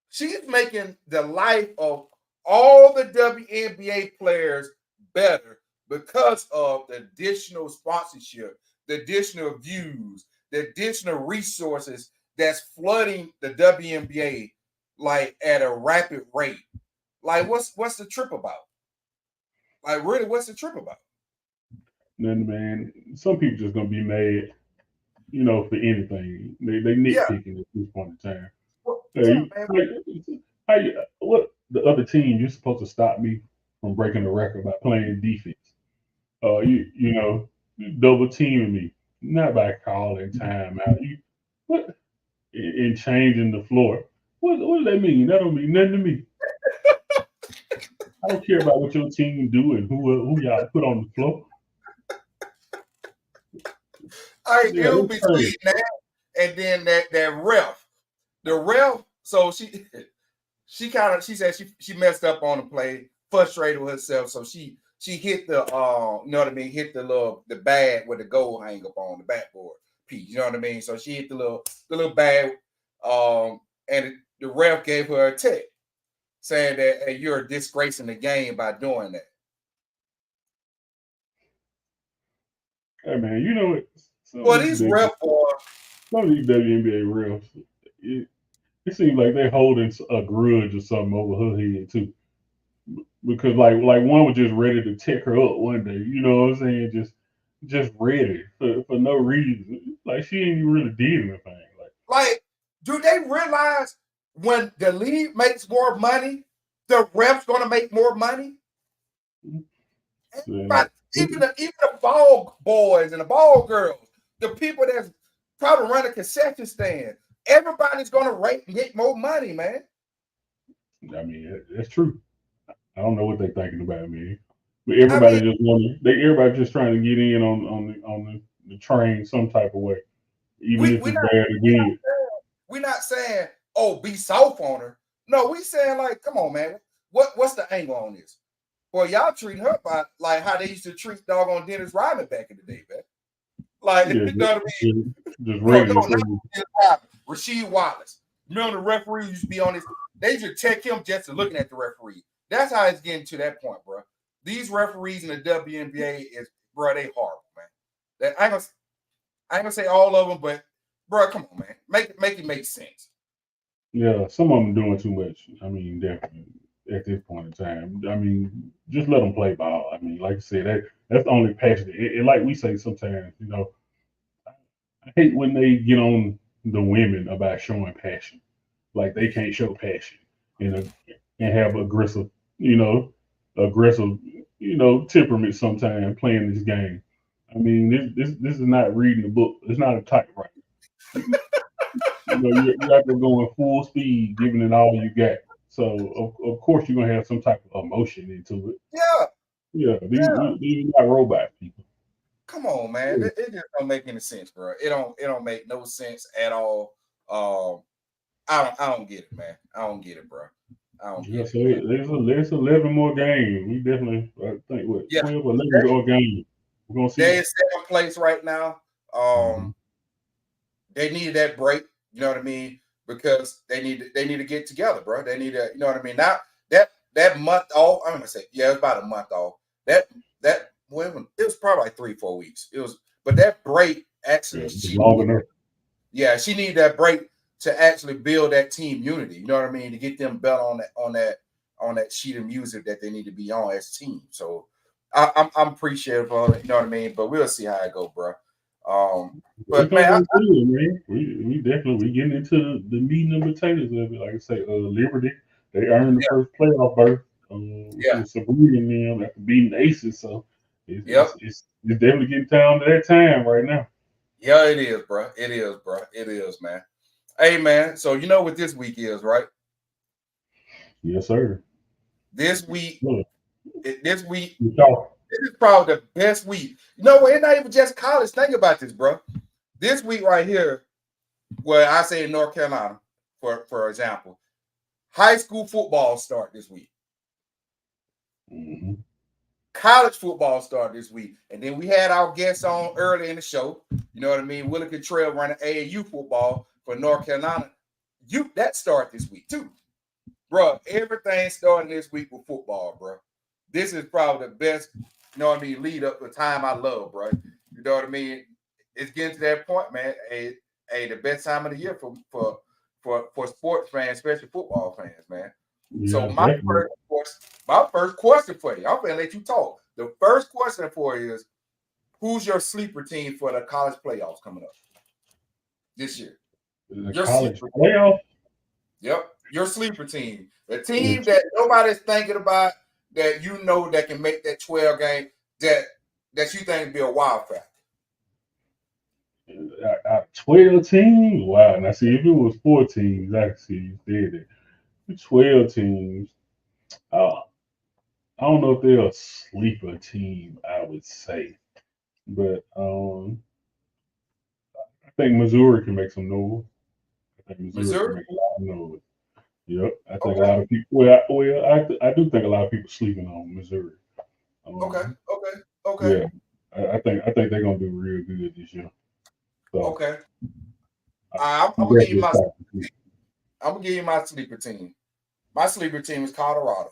she's making the life of all the WNBA players better because of the additional sponsorship, the additional views, the additional resources that's flooding the WNBA like at a rapid rate. Like, what's the trip about? Like, really, what's the trip about? Then, man, some people just gonna be mad, for anything. They Yeah, nitpicking at this point in time. yeah, Hey, man. like, what the other team? You're supposed to stop me from breaking the record by playing defense. You double teaming me, not by calling time out. You what and changing the floor. What does that mean? That don't mean nothing to me. I don't care about what your team do and who y'all put on the floor. All right, Yeah, it was that's between crazy. that and then that ref. The ref, so she said she messed up on the play, frustrated with herself, so she hit the you know what I mean, hit the bag with the goal hang up on the backboard piece, you know what I mean? So she hit the little bag, and the ref gave her a tick saying that hey, you're disgracing the game by doing that. Hey man, you know what? Some of Well, these these ref boys, some of these WNBA refs, it seems like they're holding a grudge or something over her head too. Because like one was just ready to tear her up one day. You know what I'm saying? Just ready for no reason. Like she ain't even really did anything. Like, do they realize when the league makes more money, the refs gonna make more money? Yeah. Even the ball boys and the ball girls, the people that's probably running concession stand, everybody's gonna rate and get more money, man. I mean, that's true. I don't know what they're thinking about, man. But I mean, everybody just trying to get in on the train some type of way, even we if we it's not bad again. we're not saying, oh, be soft on her. No, we saying like, come on, man. What's the angle on this? Well, y'all treating her like how they used to treat doggone Dennis Rodman back in the day, man. Like, Yeah, you know what I mean? just No, ready to not say, Dennis Rodman. Rasheed Wallace. Remember the referee used to be on this. They used to check him just to looking at the referee. That's how it's getting to that point, bro. These referees in the WNBA is, bro, they horrible, man. That I ain't gonna say all of them, but bro, come on, man. Make it make sense. yeah, some of them doing too much. I mean, definitely at this point in time. I mean, just let them play ball. I mean, like I said, that's the only passion. Like we say sometimes, I hate when they get on the women about showing passion. Like they can't show passion and have you know, aggressive, temperament sometimes playing this game. I mean, this is not reading the book. It's not a typewriter. You have to go in full speed, giving it all you got. So of course you're gonna have some type of emotion into it. Yeah, Yeah, yeah. these are not robot people. Come on, man. Yeah, It just don't make any sense, bro. It don't make no sense at all. I don't get it, man. I don't get it, bro. I don't yeah. get it, So man. there's 11 more games. We definitely I think what Yeah, 12 or 11 more games. We're gonna they're see. in second place right now. Mm-hmm. They needed that break, you know what I mean? Because they need to get together, bro. They need to, you know what I mean? Now that month off, I'm gonna say, yeah, it's about a month off. That well, it was probably like 3-4 weeks. It was, but that break Yeah, actually it's she long needed, enough. yeah, she needed that break to actually build that team unity. You know what I mean? To get them better on that sheet of music that they need to be on as a team. So I'm appreciative of it, you know what I mean? But we'll see how it go, bro. It's But gonna man, go good, man. We definitely we getting into the meat and potatoes of it. Like I say, Liberty, they earned the yeah, first playoff berth yeah, with Sabrina and them after beating the Aces. So it's yep. it's, it's, it's definitely getting down to that time right now. Yeah, it is, bro. It is, bro. It is, man. Hey, man. So you know what this week is, right? Yes, sir. This week, Look, this week, we talk. this is probably the best week. You know what? It's not even just college. Think about this, bro. This week right here, where I say in North Carolina, for example, high school football start this week. Mm-hmm. College football start this week, and then we had our guests on early in the show. You know what I mean? Willie Cottrell running AAU football for North Carolina. That start this week too. Bro, everything starting this week with football, bro. This is probably the best, you know what I mean, lead up the time I love, bro. You know what I mean? It's getting to that point, man. Hey, the best time of the year for sports fans, especially football fans, man. Yeah, So definitely. my first question for you, I'm gonna let you talk. The first question for you is, who's your sleeper team for the college playoffs coming up this year? The Your college sleeper. playoff. Yep. Your sleeper team. The team Is, that nobody's thinking about, that you know that can make that 12 game, that you think be a wild factor. out of 12 teams. Wow. Now see if it was 4 teams, I could see you did it. 12 teams. Uh, I don't know if they're a sleeper team, I would say. But I think Missouri can make some noise. I think Missouri can Missouri? make a lot of noise. Yep. I think a Okay. lot of people, I do think a lot of people sleeping on Missouri. Okay. Um, Okay. Okay. yeah. I think they're gonna do real good this year. So Okay. I, I'm I'm gonna give you definitely my excited to see. sleeper team. My sleeper team is Colorado.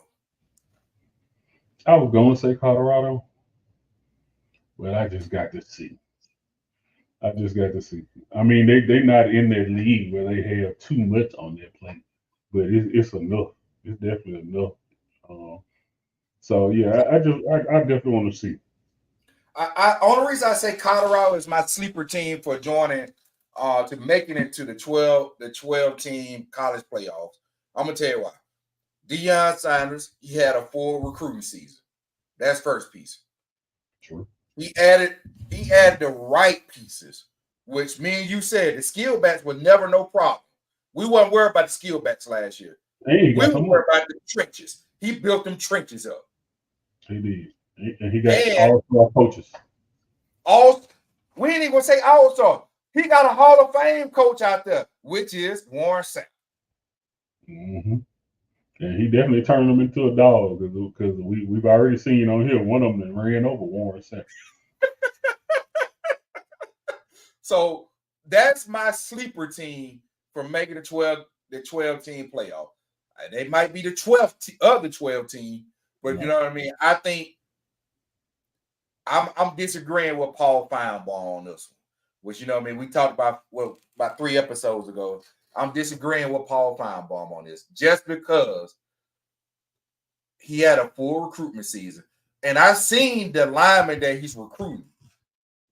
I was going to say Colorado, but I just got to see. I just got to see. I mean, they not in that league where they have too much on their plate, but it's enough. It's definitely enough. Um, so yeah, I definitely want to see. Only reason I say Colorado is my sleeper team for joining to making it to the 12 team college playoffs. I'm gonna tell you why. Deion Sanders, he had a full recruiting season. That's first piece. Sure. He added the right pieces, which me and you said the skill backs were never no problem. We weren't worried about the skill backs last year. And he We got were some worried more. about the trenches. He built them trenches up. He did. And he got And all star coaches. we ain't even gonna say all-star. He got a Hall of Fame coach out there, which is Warren Sapp. Mm-hmm. And he definitely turned them into a dog because we've already seen on here one of them that ran over Warren Sapp. So that's my sleeper team for making the 12 team playoff. They might be the 12th other 12 team, but you know what I mean. I think I'm disagreeing with Paul Feinbaum on this one, which you know what I mean. We talked about about 3 episodes ago. I'm disagreeing with Paul Feinbaum on this just because he had a full recruitment season, and I've seen the linemen that he's recruiting.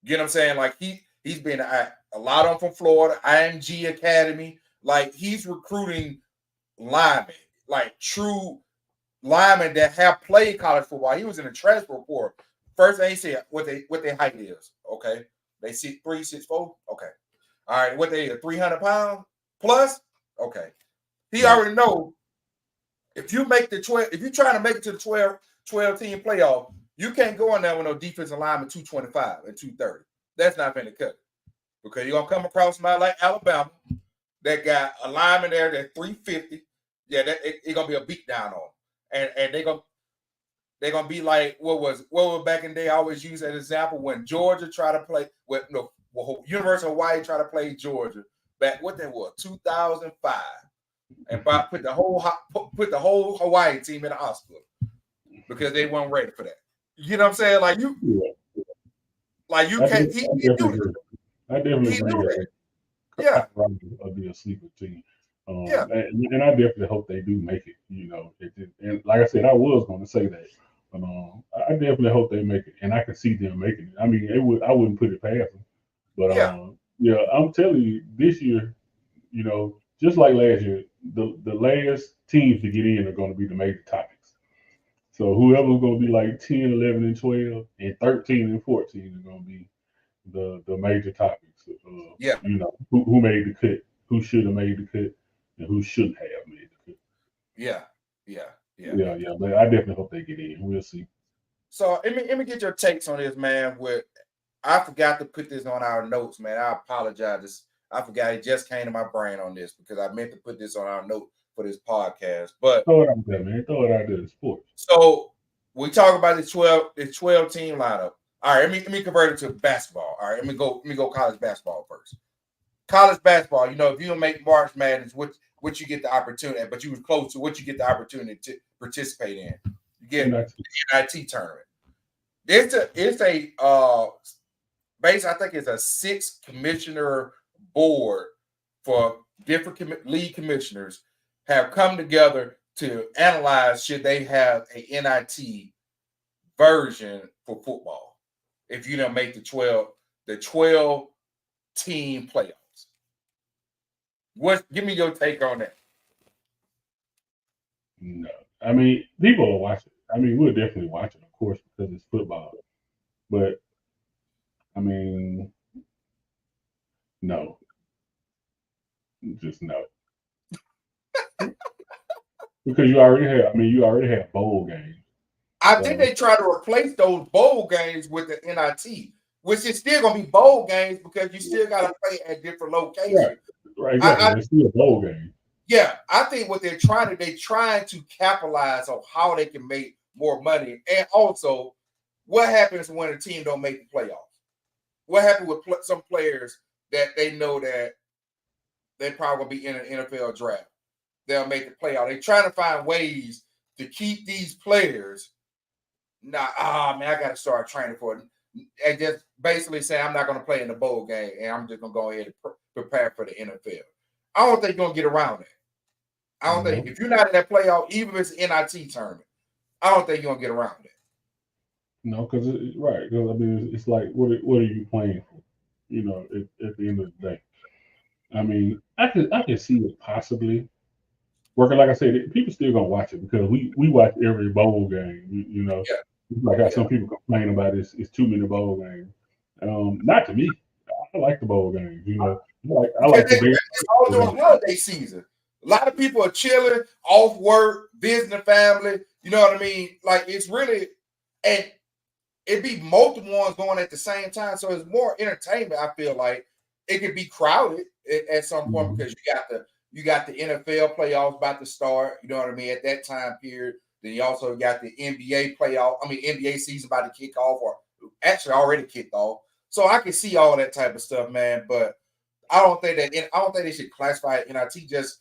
You know what I'm saying? Like he's been a lot of them from Florida, IMG Academy. Like he's recruiting linemen, like true linemen that have played college football. He was in the transfer report. First thing he said what their height is. Okay, they see 3'6'4". Okay, all right. What they are 300 pounds plus. Okay, he already know if you make the 12, if you're trying to make it to the 12 team playoff, you can't go in there with no defensive lineman 225 and 230. That's not going to cut it because you're gonna come across somebody like Alabama that got a lineman there that's 350. Yeah, it's gonna be a beat down on them. And they're gonna be like what was back in the day. I always use that example when Georgia tried to play with University of Hawaii tried to play Georgia back what that was 2005 and put the whole Hawaii team in the hospital because they weren't ready for that. You know what I'm saying? Like you can't. He knew that. I definitely He agree knew that. that. Yeah. Will be a sleeper team. Yeah. And I definitely hope they do make it. You know, and like I said, I was going to say that. But I definitely hope they make it, and I can see them making it. I mean, I wouldn't put it past them. But yeah, I'm telling you, this year, you know, just like last year, the last teams to get in are going to be the major topics. So whoever's going to be like 10, 11, and 12, and 13 and 14 are going to be the major topics. Yeah. You know, who made the cut, who should have made the cut, and who shouldn't have made the cut. Yeah. But I definitely hope they get in. We'll see. So let me get your takes on this, man. I forgot to put this on our notes, man. I apologize. I forgot it just came to my brain on this because I meant to put this on our note for this podcast. But throw it out there, man. Throw it out there to sports. So we talk about the 12 team lineup. All right, let me convert it to basketball. All right, let me go college basketball first. College basketball, you know, if you don't make March Madness, what you get the opportunity, but you was close to what you get the opportunity to participate in. You get the NIT tournament. It's I think it's a 6 commissioner board for different league commissioners have come together to analyze should they have a NIT version for football if you don't make the 12 team playoffs. Give me your take on that. No. I mean, people will watch it. I mean, we'll definitely watch it, of course, because it's football. But I mean, no. Just no. Because you already have bowl games. I think they try to replace those bowl games with the NIT, which is still gonna be bowl games because you still gotta play at different locations. Right, exactly. It's still a bowl game. Yeah, I think what they're trying to capitalize on how they can make more money, and also what happens when a team don't make the playoffs. What happened with some players that they know that they're probably gonna be in an NFL draft? They'll make the playoff. They're trying to find ways to keep these players. I got to start training for it. and just basically say I'm not going to play in the bowl game and I'm just going to go ahead and prepare for the NFL. I don't think you're going to get around that. I don't think if you're not in that playoff, even if it's an NIT tournament, I don't think you're going to get around that. No, because right. Because I mean, it's like, what are you playing for? You know, at the end of the day. I mean, I could see it possibly working. Like I said, people still gonna watch it because we watch every bowl game. You know, Yeah. like how some people complain about it's too many bowl games. Not to me. I like the bowl games. You know, I like the big. It's all during holiday season. A lot of people are chilling, off work, visiting family. You know what I mean? Like it's really, and it'd be multiple ones going at the same time, so it's more entertainment. I feel like it could be crowded at some point because you got the NFL playoffs about to start. You know what I mean? At that time period, then you also got the NBA playoff. I mean, NBA season about to kick off, or actually already kicked off. So I can see all that type of stuff, man. But I don't think they should classify it NIT. Just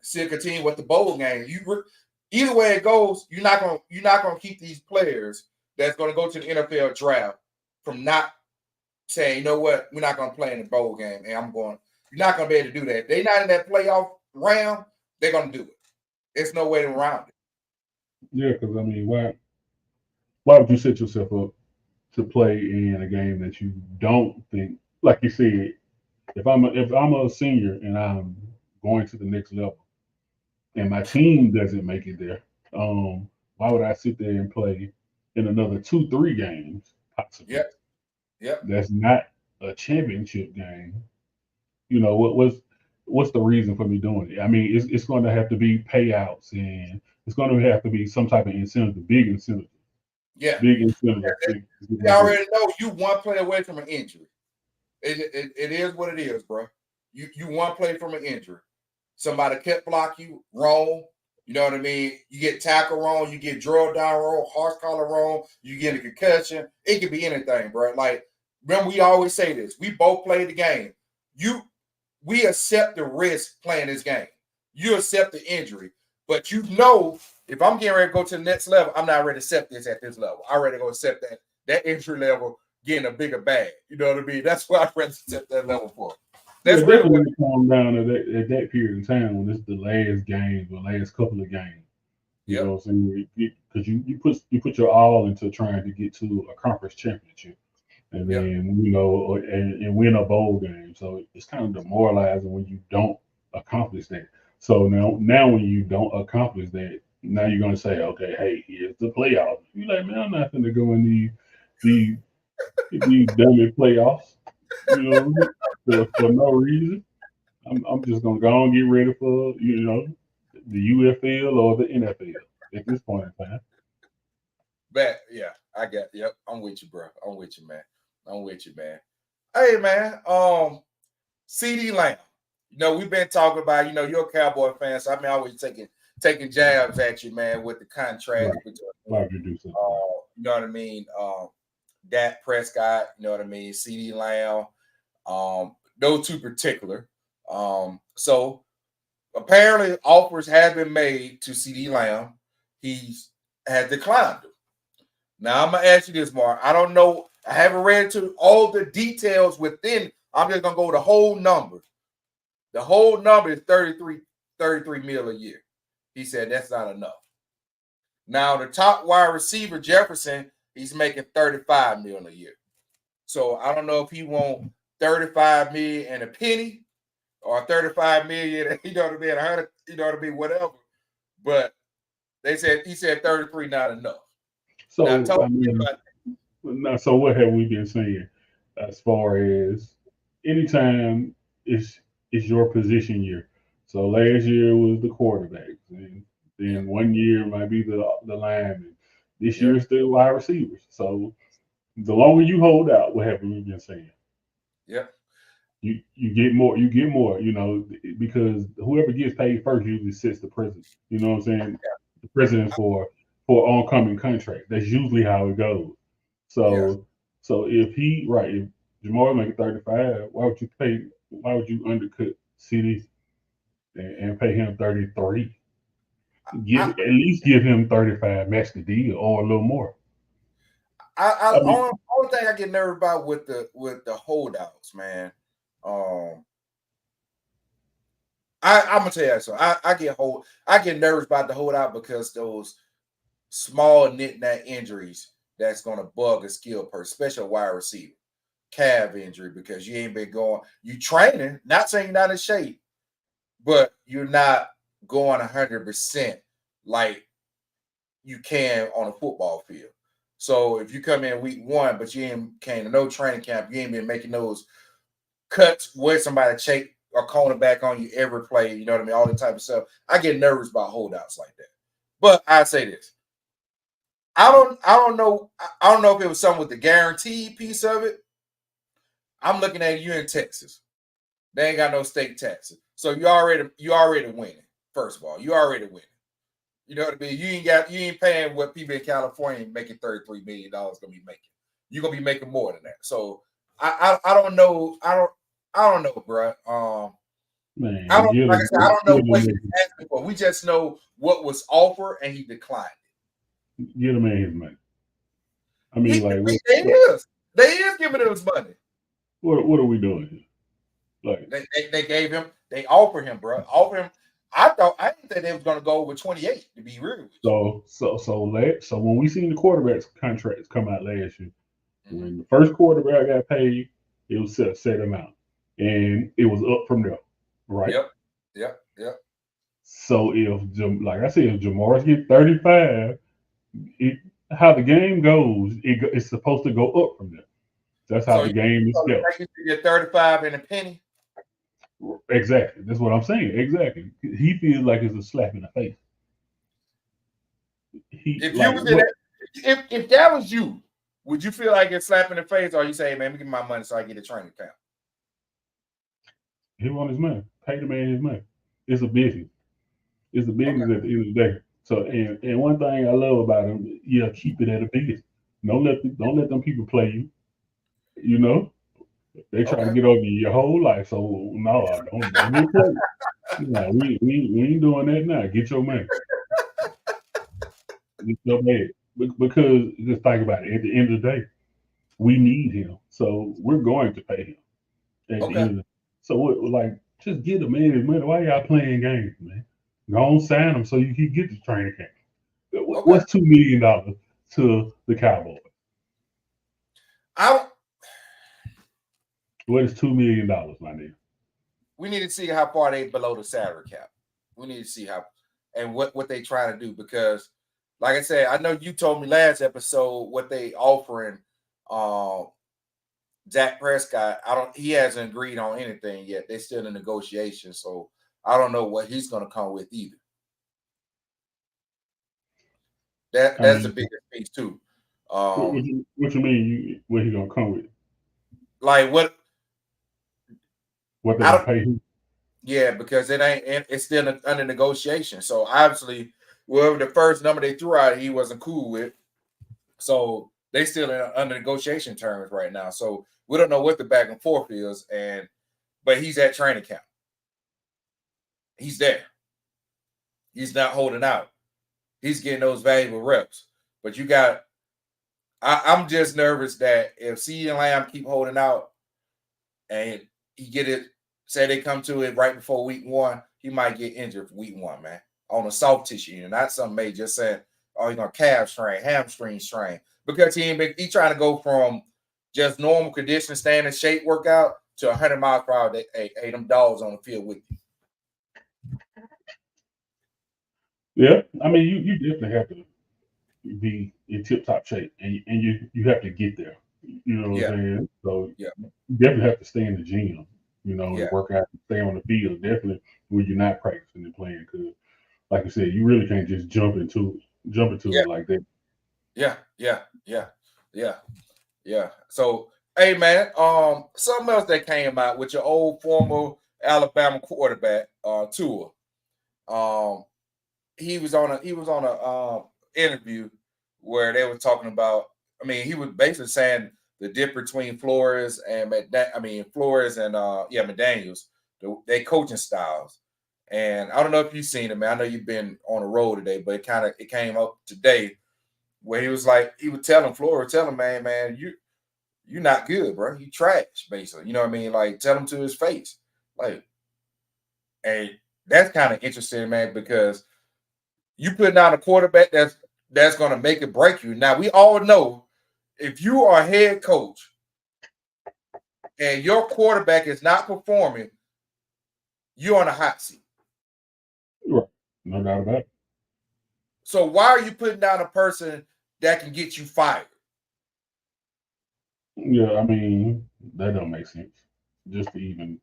still continue with the bowl game. Either way it goes, you're not gonna keep these players that's gonna go to the NFL draft from not saying, you know what, we're not gonna play in the bowl game, and you're not gonna be able to do that. They're not in that playoff round, they're gonna do it. There's no way around it. Yeah, because I mean, why would you set yourself up to play in a game that you don't think, like you said, if I'm a senior and I'm going to the next level and my team doesn't make it there, why would I sit there and play in another 2-3 games possibly? Yep. That's not a championship game. You know what's the reason for me doing it? I mean, it's going to have to be payouts and it's going to have to be some type of incentive, big incentive. Yeah. Big incentive. You already know you one play away from an injury. It is what it is, bro. You one play from an injury. Somebody kept block you wrong. You know what I mean? You get tackled wrong, you get drilled down wrong, horse collar wrong, you get a concussion. It could be anything, bro. Like, remember, we always say this. We both play the game. We accept the risk playing this game. You accept the injury. But you know, if I'm getting ready to go to the next level, I'm not ready to accept this at this level. I'm ready to go accept that entry level, getting a bigger bag. You know what I mean? That's what I'd rather accept that level for. That's really what it comes down to at that period of time when it's the last game, the last couple of games. You know what I'm saying? Because you put your all into trying to get to a conference championship. And then, you know, and win a bowl game. So it's kind of demoralizing when you don't accomplish that. So now when you don't accomplish that, now you're gonna say, okay, hey, here's the playoffs. You're like, man, I'm not gonna go in these dummy playoffs, you know, for no reason. I'm just gonna go and get ready for, you know, the UFL or the NFL at this point in time. But yeah, I got I'm with you, bro. I'm with you, man. Hey, man. CD Lamb. You know, we've been talking about, you know, you're a Cowboy fan, so I've been always taking jabs at you, man, with the contract. Why you do something? You know what I mean? Dak Prescott, you know what I mean? CD Lamb. Those two particular. So apparently offers have been made to CD Lamb. He has declined them. Now I'm gonna ask you this, Mark. I don't know. I haven't read into all the details within. I'm just gonna go the whole number. The whole number is 33 mil a year. He said that's not enough. Now the top wide receiver Jefferson, he's making 35 million a year. So I don't know if he want 35 million and a penny or 35 million, you know what I mean, 100, you know what I mean, whatever. But he said 33 not enough. So so what have we been saying as far as anytime it's your position year? So last year was the quarterbacks, and then 1 year might be the linemen. This year is the wide receivers. So the longer you hold out, what have we been saying? Yeah. You get more, you know, because whoever gets paid first usually sets the precedent. You know what I'm saying? The precedent for oncoming contract. That's usually how it goes. So if Jamar making 35, why would you undercut CD and pay him 33? At least give him 35, match the deal, or a little more. only thing I get nervous about with the holdouts, man. I'm gonna tell you so. I get nervous about the holdout because those small knick-knack injuries that's gonna bug a skill person, especially a wide receiver. Calf injury because you ain't been going, you training, not saying you're not in shape, but you're not going 100% like you can on a football field. So if you come in week 1, but you ain't came to no training camp, you ain't been making those cuts where somebody check or cornerback on you every play, you know what I mean? All the type of stuff. I get nervous about holdouts like that. But I say this. I don't know if it was something with the guaranteed piece of it. I'm looking at you in Texas. They ain't got no state taxes. So you already winning. First of all, you already winning. You know what I mean? You ain't paying what people in California making $33 million gonna be making. You're gonna be making more than that. So I don't know. I don't know, bro. Man, I don't like I said, I don't know what he's asking for. We just know what was offered and he declined it. Get a man his money. I mean, they is giving him his money. What are we doing here? Like they gave him, they offered him, bro. Offer him. I didn't think they was gonna go over 28 to be real. So when we seen the quarterbacks contracts come out last year, when the first quarterback got paid, it was set amount, and it was up from there, right? Yep. So if Jamar's get 35, how the game goes, it's supposed to go up from there. That's how the game is built. You get 35 and a penny. Exactly. That's what I'm saying. Exactly. He feels like it's a slap in the face. If that was you, would you feel like it's slap in the face, or you say, "Man, give me my money so I get a training camp"? He want his money. Pay the man his money. It's a business. It's a business at the end of the day. So, and one thing I love about him, keep it at a business. Don't let them people play you. You know, they try to get over you your whole life. So no, don't get played. No, we ain't doing that now. Get your money. Get your money. Because just think about it. At the end of the day, we need him, so we're going to pay him. At the end of just get the man his money. Why y'all playing games, man? Go on, sign him so you can get the training camp. What's $2 million to the Cowboys? What is $2 million, my nigga? We need to see how far they below the salary cap. We need to see how and what they trying to do, because, like I said, I know you told me last episode what they offering Dak Prescott. He hasn't agreed on anything yet. They're still in negotiation, so I don't know what he's gonna come with either. That's the biggest piece too. What you mean? What he gonna come with? Like what they gonna pay him? Yeah, because it's still under negotiation. So obviously, whatever the first number they threw out, he wasn't cool with. So they still under negotiation terms right now. So we don't know what the back and forth is, but he's at training camp. He's there. He's not holding out. He's getting those valuable reps. But I'm just nervous that if CeeDee Lamb keep holding out and he get it, say they come to it right before week 1, he might get injured for week 1, man, on a soft tissue, not something major. Just saying, he's gonna calf strain, hamstring strain, because he trying to go from just normal condition, staying in shape workout to 100 miles per hour. Hey, them dogs on the field with you. Yeah, I mean, you definitely have to be in tip-top shape, and you have to get there. You know what I'm saying? So you definitely have to stay in the gym, and work out and stay on the field. Definitely when you're not practicing and playing, because, like you said, you really can't just jump into it like that. Yeah. So, hey, man, something else that came out with your old former Alabama quarterback, Tua. He was on a interview where they were talking about. I mean, he was basically saying the difference between Flores and McDaniels, they coaching styles. And I don't know if you've seen it, man. I know you've been on the road today, but it came up today where he was telling Flora, man, you're not good, bro. You trash, basically. You know what I mean? Like, tell him to his face. Like, and that's kind of interesting, man, because you putting out a quarterback that's going to make it break you. Now, we all know if you are a head coach and your quarterback is not performing, you're on a hot seat. Right. No doubt about it. So why are you putting down a person that can get you fired? Yeah, I mean, that don't make sense. Just to even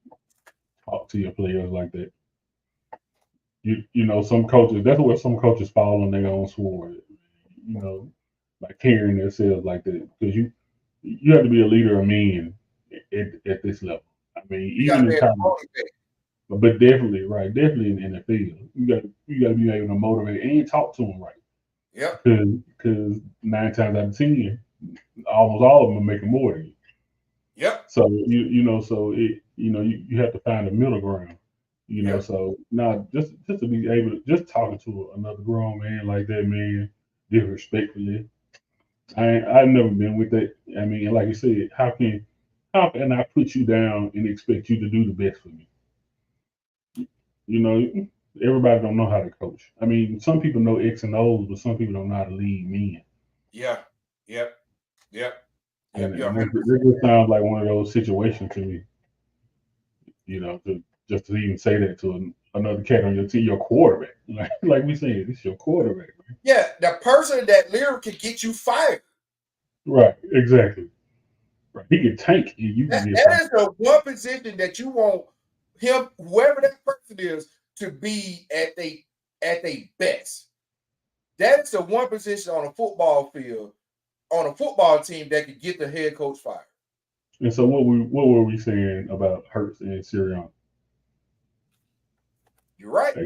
talk to your players like that. You know, some coaches, that's where some coaches fall on their own sword. You know, like carrying themselves like that. Because you have to be a leader of men at this level. I mean, You got even to be in a college, but definitely, right, definitely in the field. You got to be able to motivate and talk to them right. Yep. Because 9 times out of 10, almost all of them are making more than you. Yep. So you have to find a middle ground. You know, Yep. so now just to be able to just talking to another grown man like that, man, disrespectfully. I've never been with that. I mean, like you said, how can I put you down and expect you to do the best for me? You know, everybody don't know how to coach. I mean, some people know X and O's, but some people don't know how to lead men. Yeah. Yep. Yep. Yep. You're And it 100%. just sounds like one of those situations to me. You know, just to even say that to another cat on your team, your quarterback. Like we said, it's your quarterback. Man. Yeah, the person that literally can get you fired. Right, exactly. Right. He can tank and you can get That fired. is the one position that you want him, whoever that person is, to be at they best. That's the one position on a football field, on a football team that could get the head coach fired. And so what were we saying about Hurts and Sirianni? You're right.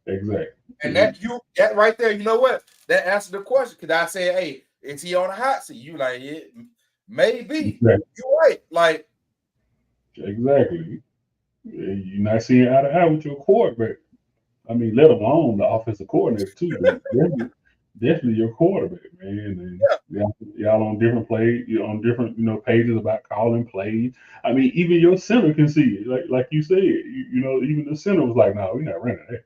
Exactly. And that right there, you know what? That answered the question. Because I said, hey, is he on a hot seat? You like, yeah, maybe. Exactly. You're right. Like, exactly. You're not seeing eye to eye with your quarterback. I mean, let alone the offensive coordinator too, but definitely your quarterback, man. And y'all on different plays, you're on different, pages about calling plays. I mean, even your center can see it. Like you said, even the center was like, no, we're not running that.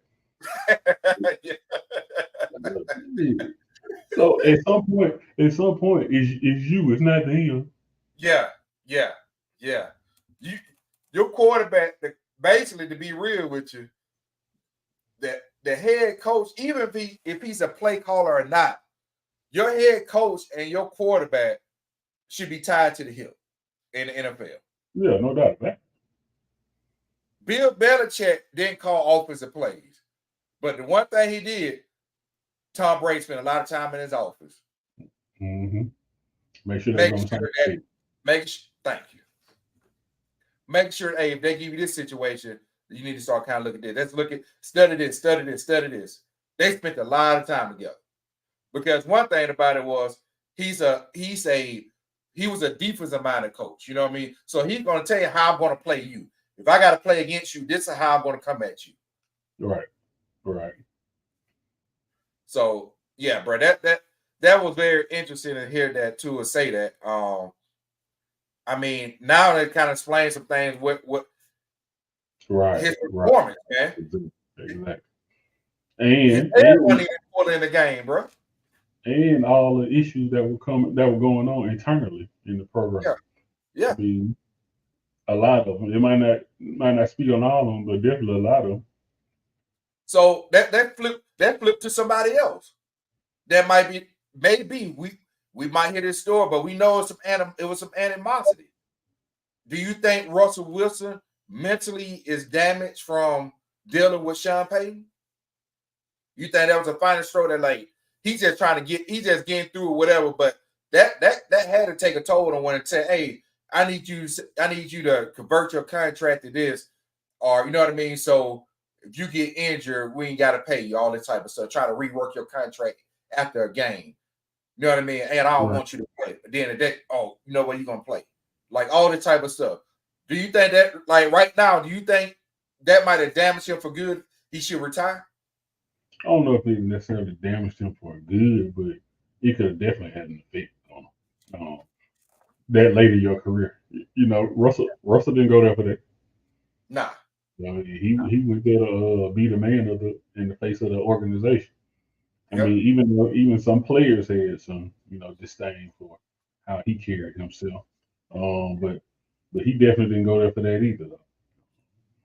So at some point, it's you. It's not them. Yeah. Your quarterback, basically, to be real with you, that the head coach, even if he's a play caller or not, your head coach and your quarterback should be tied to the hip in the NFL. Yeah, no doubt about that. Bill Belichick didn't call offensive plays, but the one thing he did, Tom Brady spent a lot of time in his office. Mm-hmm. Make sure they're on the same page. Thank you. Make sure, hey, if they give you this situation, you need to start kind of looking at this. Let's look at study this. They spent a lot of time together. Because one thing about it was he was a defensive minded coach. You know what I mean? So he's going to tell you how I'm going to play you. If I got to play against you, this is how I'm going to come at you. Right. So yeah, bro, that was very interesting to hear that too, or say that. I mean, now that kind of explains some things. What his performance, man. Exactly. And wasn't even fully in the game, bro. And all the issues that were going on internally in the program. Yeah. I mean, a lot of them. It might not speak on all of them, but definitely a lot of them. So that flipped to somebody else. That maybe we might hear this story, but we know it was some animosity. Do you think Russell Wilson mentally is damaged from dealing with Sean Payton? You think that was a final straw that like he's just getting through whatever, but that had to take a toll on when it said, hey, I need you to convert your contract to this, or you know what I mean? So if you get injured, we ain't got to pay you, all this type of stuff. Try to rework your contract after a game. You know what I mean? And I don't want you to play. But then you know what, you're going to play. Like all this type of stuff. Do you think that, like right now, do you think that might have damaged him for good? He should retire? I don't know if it necessarily damaged him for good, but it could have definitely had an effect on that late in your career. You know, Russell didn't go there for that. Nah. You know, he went there to be the man of in the face of the organization. I Yep. mean, even some players had some, disdain for how he carried himself. But he definitely didn't go there for that either, though.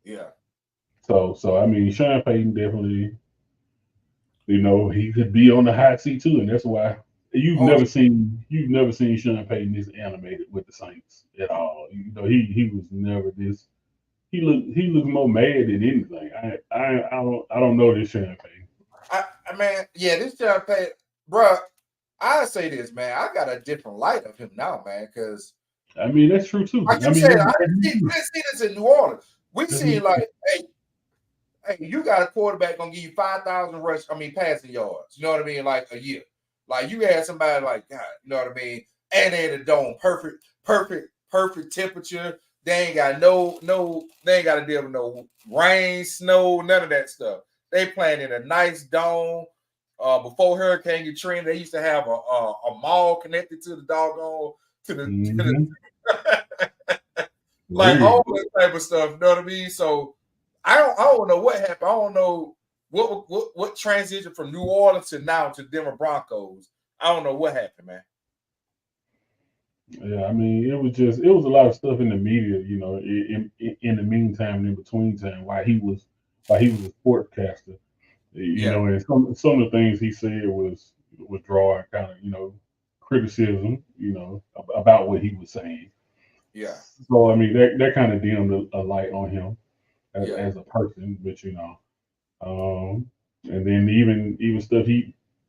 Yeah. So I mean, Sean Payton definitely, he could be on the hot seat too, and that's why Oh, you've never seen Sean Payton this animated with the Saints at all. He was never this. He looked more mad than anything. I don't know this Sean Payton. I mean, yeah, this Sean Payton, bro. I say this, man. I got a different light of him now, man, because I mean, that's true too. like I you mean, said, we didn't see this in New Orleans. We that's seen like, hey, you got a quarterback gonna give you 5,000 passing yards. You know what I mean? Like a year. Like you had somebody like God. You know what I mean? And they in the dome, perfect temperature. They ain't got they ain't got to deal with no rain, snow, none of that stuff. They playing in a nice dome. Before Hurricane Katrina, they used to have a mall connected to the doggone to the like all that type of stuff. You know what I mean? So I don't know what happened. I don't know what transition from New Orleans to now to Denver Broncos. I don't know what happened, man. Yeah, I mean, it was a lot of stuff in the media, in the meantime, and in between time, while he was a sportscaster, Yeah, and some of the things he said was drawing kind of, criticism, about what he was saying. yeah, So I mean, that kind of dimmed a light on him yeah, as a person, but and then even stuff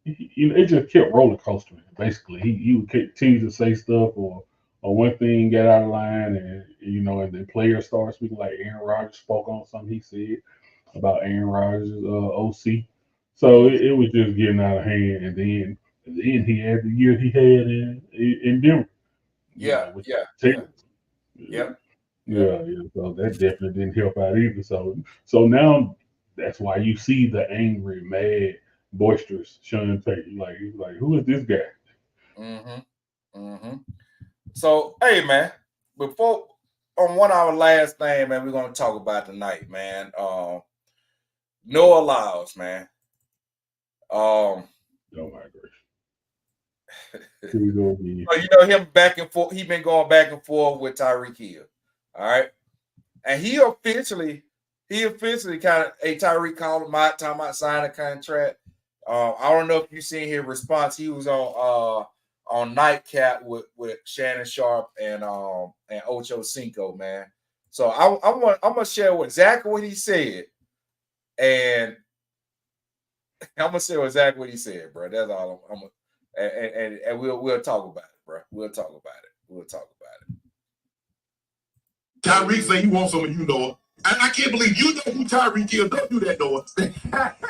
it just kept roller coastering. Basically, he would continue to say stuff, or one thing get out of line, and and then players start speaking. Like Aaron Rodgers spoke on something he said about Aaron Rodgers' OC. So it was just getting out of hand, and then he had the year he had in Denver, yeah, with yeah, yeah, Texas. yep, yep, Yeah. So that definitely didn't help out either. So now that's why you see the angry, mad, boisterous Sean Payton. Like who is this guy? mm-hmm, mm-hmm. So hey, man, before on one of our last thing, man, we're gonna talk about tonight, man. Noah Lyles, man. Um, Oh my gosh. Here we go again. so him back and forth. He been going back and forth with Tyreek Hill. All right. And he officially kind of Tyreek called him out, talking about signing a contract. I don't know if you seen his response. He was on Nightcap with Shannon Sharp and Ocho Cinco, man. So I'm gonna share exactly what he said, and I'm gonna share exactly what he said, bro. That's all I'm and we'll talk about it, bro. We'll talk about it. We'll talk about it. Tyreek say he wants some of you, Noah. And I can't believe you know who Tyreek is. Don't do that, Noah.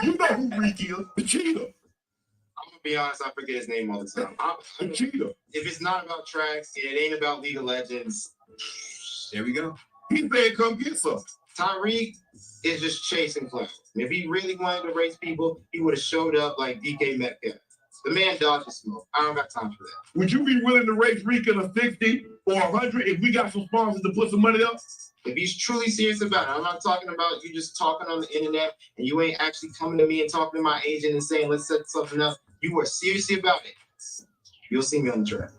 You know who Reek is. The cheater. I'm gonna be honest, I forget his name all the time. The cheater. If it's not about tracks, it ain't about League of Legends. There we go. He said come get some. Tyreek is just chasing clouds. And if he really wanted to race people, he would have showed up like DK Metcalf. The man dodges smoke. I don't got time for that. Would you be willing to race Reek in a 60 or 100 if we got some sponsors to put some money up? If he's truly serious about it, I'm not talking about you just talking on the internet and you ain't actually coming to me and talking to my agent and saying, let's set something up. You are seriously about it. You'll see me on the track.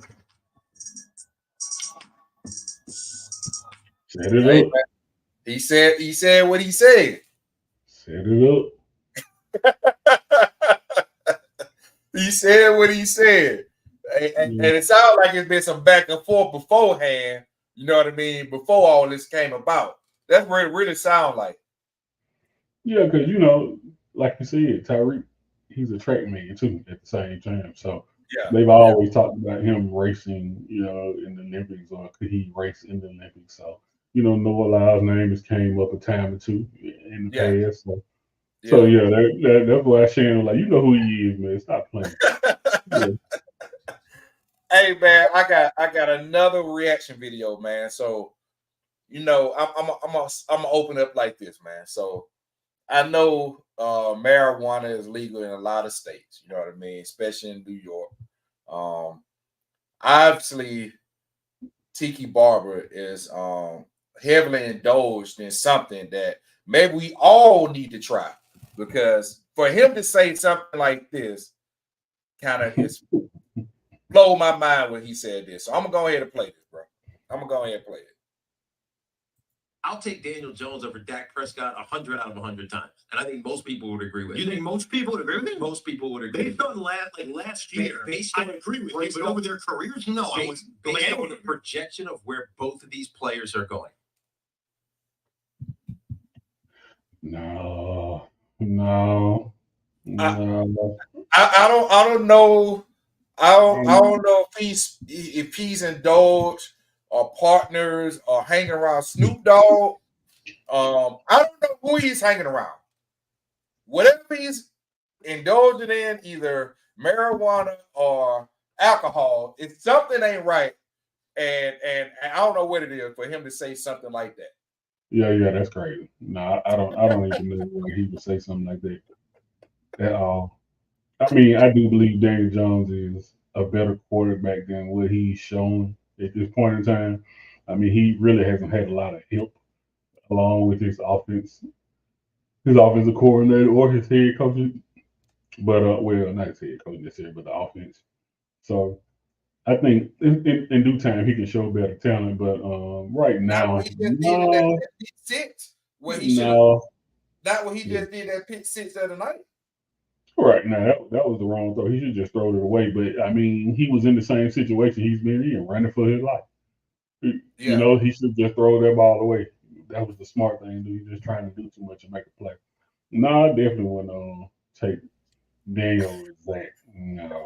Set it up. He said what he said. Set it up. He said what he said. And it sounds like it's been some back and forth beforehand. You know what I mean? Before all this came about. That's what it really sounds like. Yeah, because like you said, Tyreek, he's a track man too at the same time. So they've always talked about him racing, in the Olympics, or could he race in the Olympics? So Noah Lyles' name has came up a time or two in the past. So that's why Shannon was like, you know who he is, man. Stop playing. Hey man, I got another reaction video, man. So I'm gonna open up like this, man. So I know marijuana is legal in a lot of states. You know what I mean, especially in New York. Obviously, Tiki Barber is heavily indulged in something that maybe we all need to try, because for him to say something like this kind of is blow my mind when he said this. So I'm gonna go ahead and play this, bro. I'm gonna go ahead and play it. I'll take Daniel Jones over Dak Prescott 100 out of 100 times, and I think most people would agree with You it. think most people would agree with it? Most people would agree. Based on last year, Based I on- agree with you, based but on- over their careers, no, I Based, was based on the projection of where both of these players are going. No. I don't know. I don't know if he's indulged or partners or hanging around Snoop Dogg. I don't know who he's hanging around. Whatever he's indulging in, either marijuana or alcohol, if something ain't right, and I don't know what it is for him to say something like that. Yeah, that's crazy. No, I don't even know why he would say something like that at all. I mean, I do believe Daniel Jones is a better quarterback than what he's shown at this point in time. I mean, he really hasn't had a lot of help along with his offensive coordinator or his head coach. But well, not his head coach necessarily, but the offense. So I think in due time he can show better talent. But right now, He just did that pick six where he should have. no. Not when he just did that pick six the other night. Right now, that was the wrong throw. He should just throw it away. But I mean, he was in the same situation he's been in, running for his life. You know, he should just throw that ball away. That was the smart thing to do. He's just trying to do too much and make a play. No, I definitely wouldn't take Daniel or Zach. No.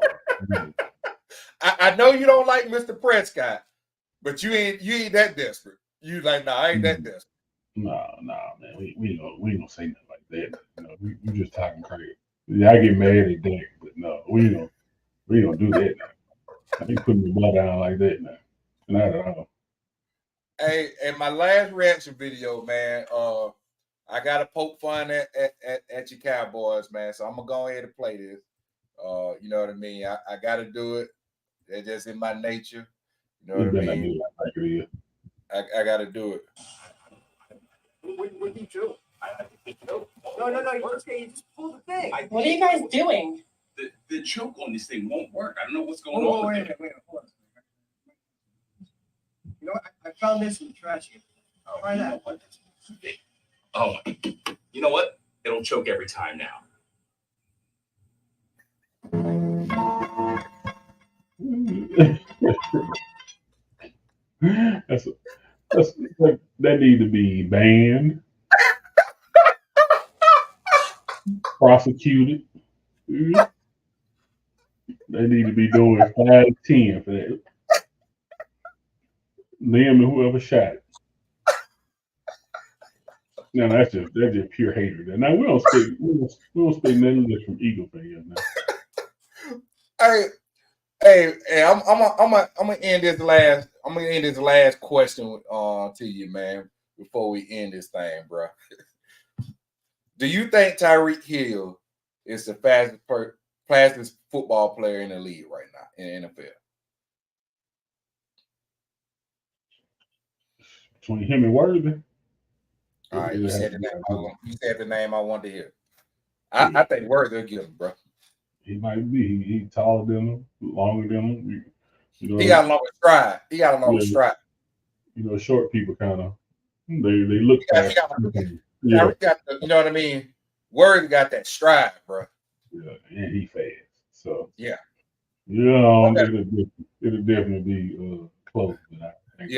I know you don't like Mr. Prescott, but you ain't that desperate. You like, nah, I ain't that desperate. No, man. We ain't gonna say nothing like that. You know, we just talking crazy. Yeah, I get mad at Dak, but no, we don't do that now. I ain't putting your blood down like that now. Not at all. Hey, and my last reaction video, man. I gotta poke fun at your Cowboys, man. So I'm gonna go ahead and play this. You know what I mean? I gotta do it. It's just in my nature. You know what I mean? I gotta do it. What did you do? No, you just pull the thing. What are you guys doing? The choke on this thing won't work. I don't know what's going Oh, on. wait a minute, hold on. You know what? I found this in the trash can. Try that. Oh, you know what? It'll choke every time now. That's like, that need to be banned, prosecuted. They need to be doing 5-10 for that. Them and whoever shot it. Now that's just pure hatred. Now we don't speak nothing less from Eagle fans now. Hey, I'm gonna end this last question to you, man, before we end this thing, bro. Do you think Tyreek Hill is the fastest football player in the league right now in the NFL? Between him and Worthy. All right, you said the name I wanted to hear. I think Worthy will get him, bro. He might be. He taller than him, longer than him. You know, he got a longer stride. Stride. You know, short people kind of they look fast. You know what I mean? Worthy got that stride, bro. Yeah, and he fast. So yeah, it'll definitely be close. But I think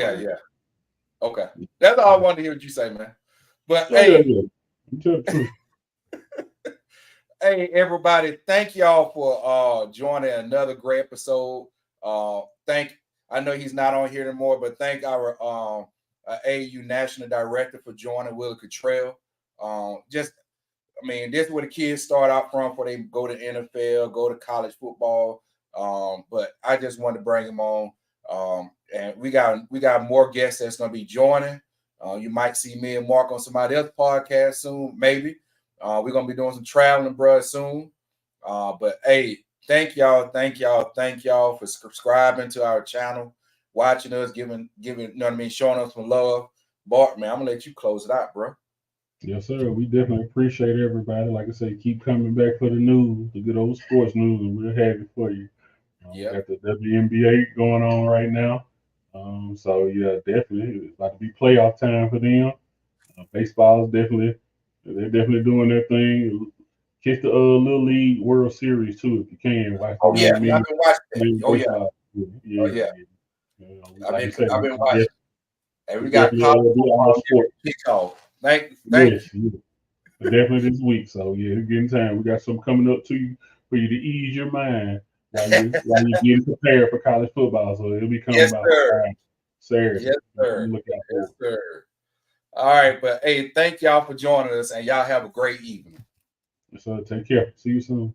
Okay, that's all I wanted to hear what you say, man. But hey, everybody, thank y'all for joining another great episode. I know he's not on here anymore, but thank our AAU National Director for joining, Willie Cottrell. This is where the kids start out from before they go to NFL, go to college football. But I just wanted to bring him on. And we got more guests that's gonna be joining. You might see me and Mark on somebody else's podcast soon, maybe. We're gonna be doing some traveling, bro, soon. But hey, thank y'all for subscribing to our channel, watching us, giving, you know what I mean, showing us some love. Bart, man, I'm gonna let you close it out, bro. Yes, sir. We definitely appreciate everybody. Like I say, keep coming back for the news, the good old sports news, and we'll have it for you. We got the WNBA going on right now. So yeah, definitely it's about to be playoff time for them. Baseball is they're definitely doing their thing. Catch the Little League World Series too if you can. Watch the Oh yeah, young men I've been watching that. playing Oh yeah, baseball. oh yeah. I've been watching. And we got college football kickoff. Thank Yes, you. definitely this week. So yeah, it's getting time. We got some coming up to you for you to ease your mind while you're getting prepared for college football. So it'll be coming about Saturday. Yes, sir. Look out for Yes, sir. All right, but hey, thank y'all for joining us, and y'all have a great evening. So take care. See you soon.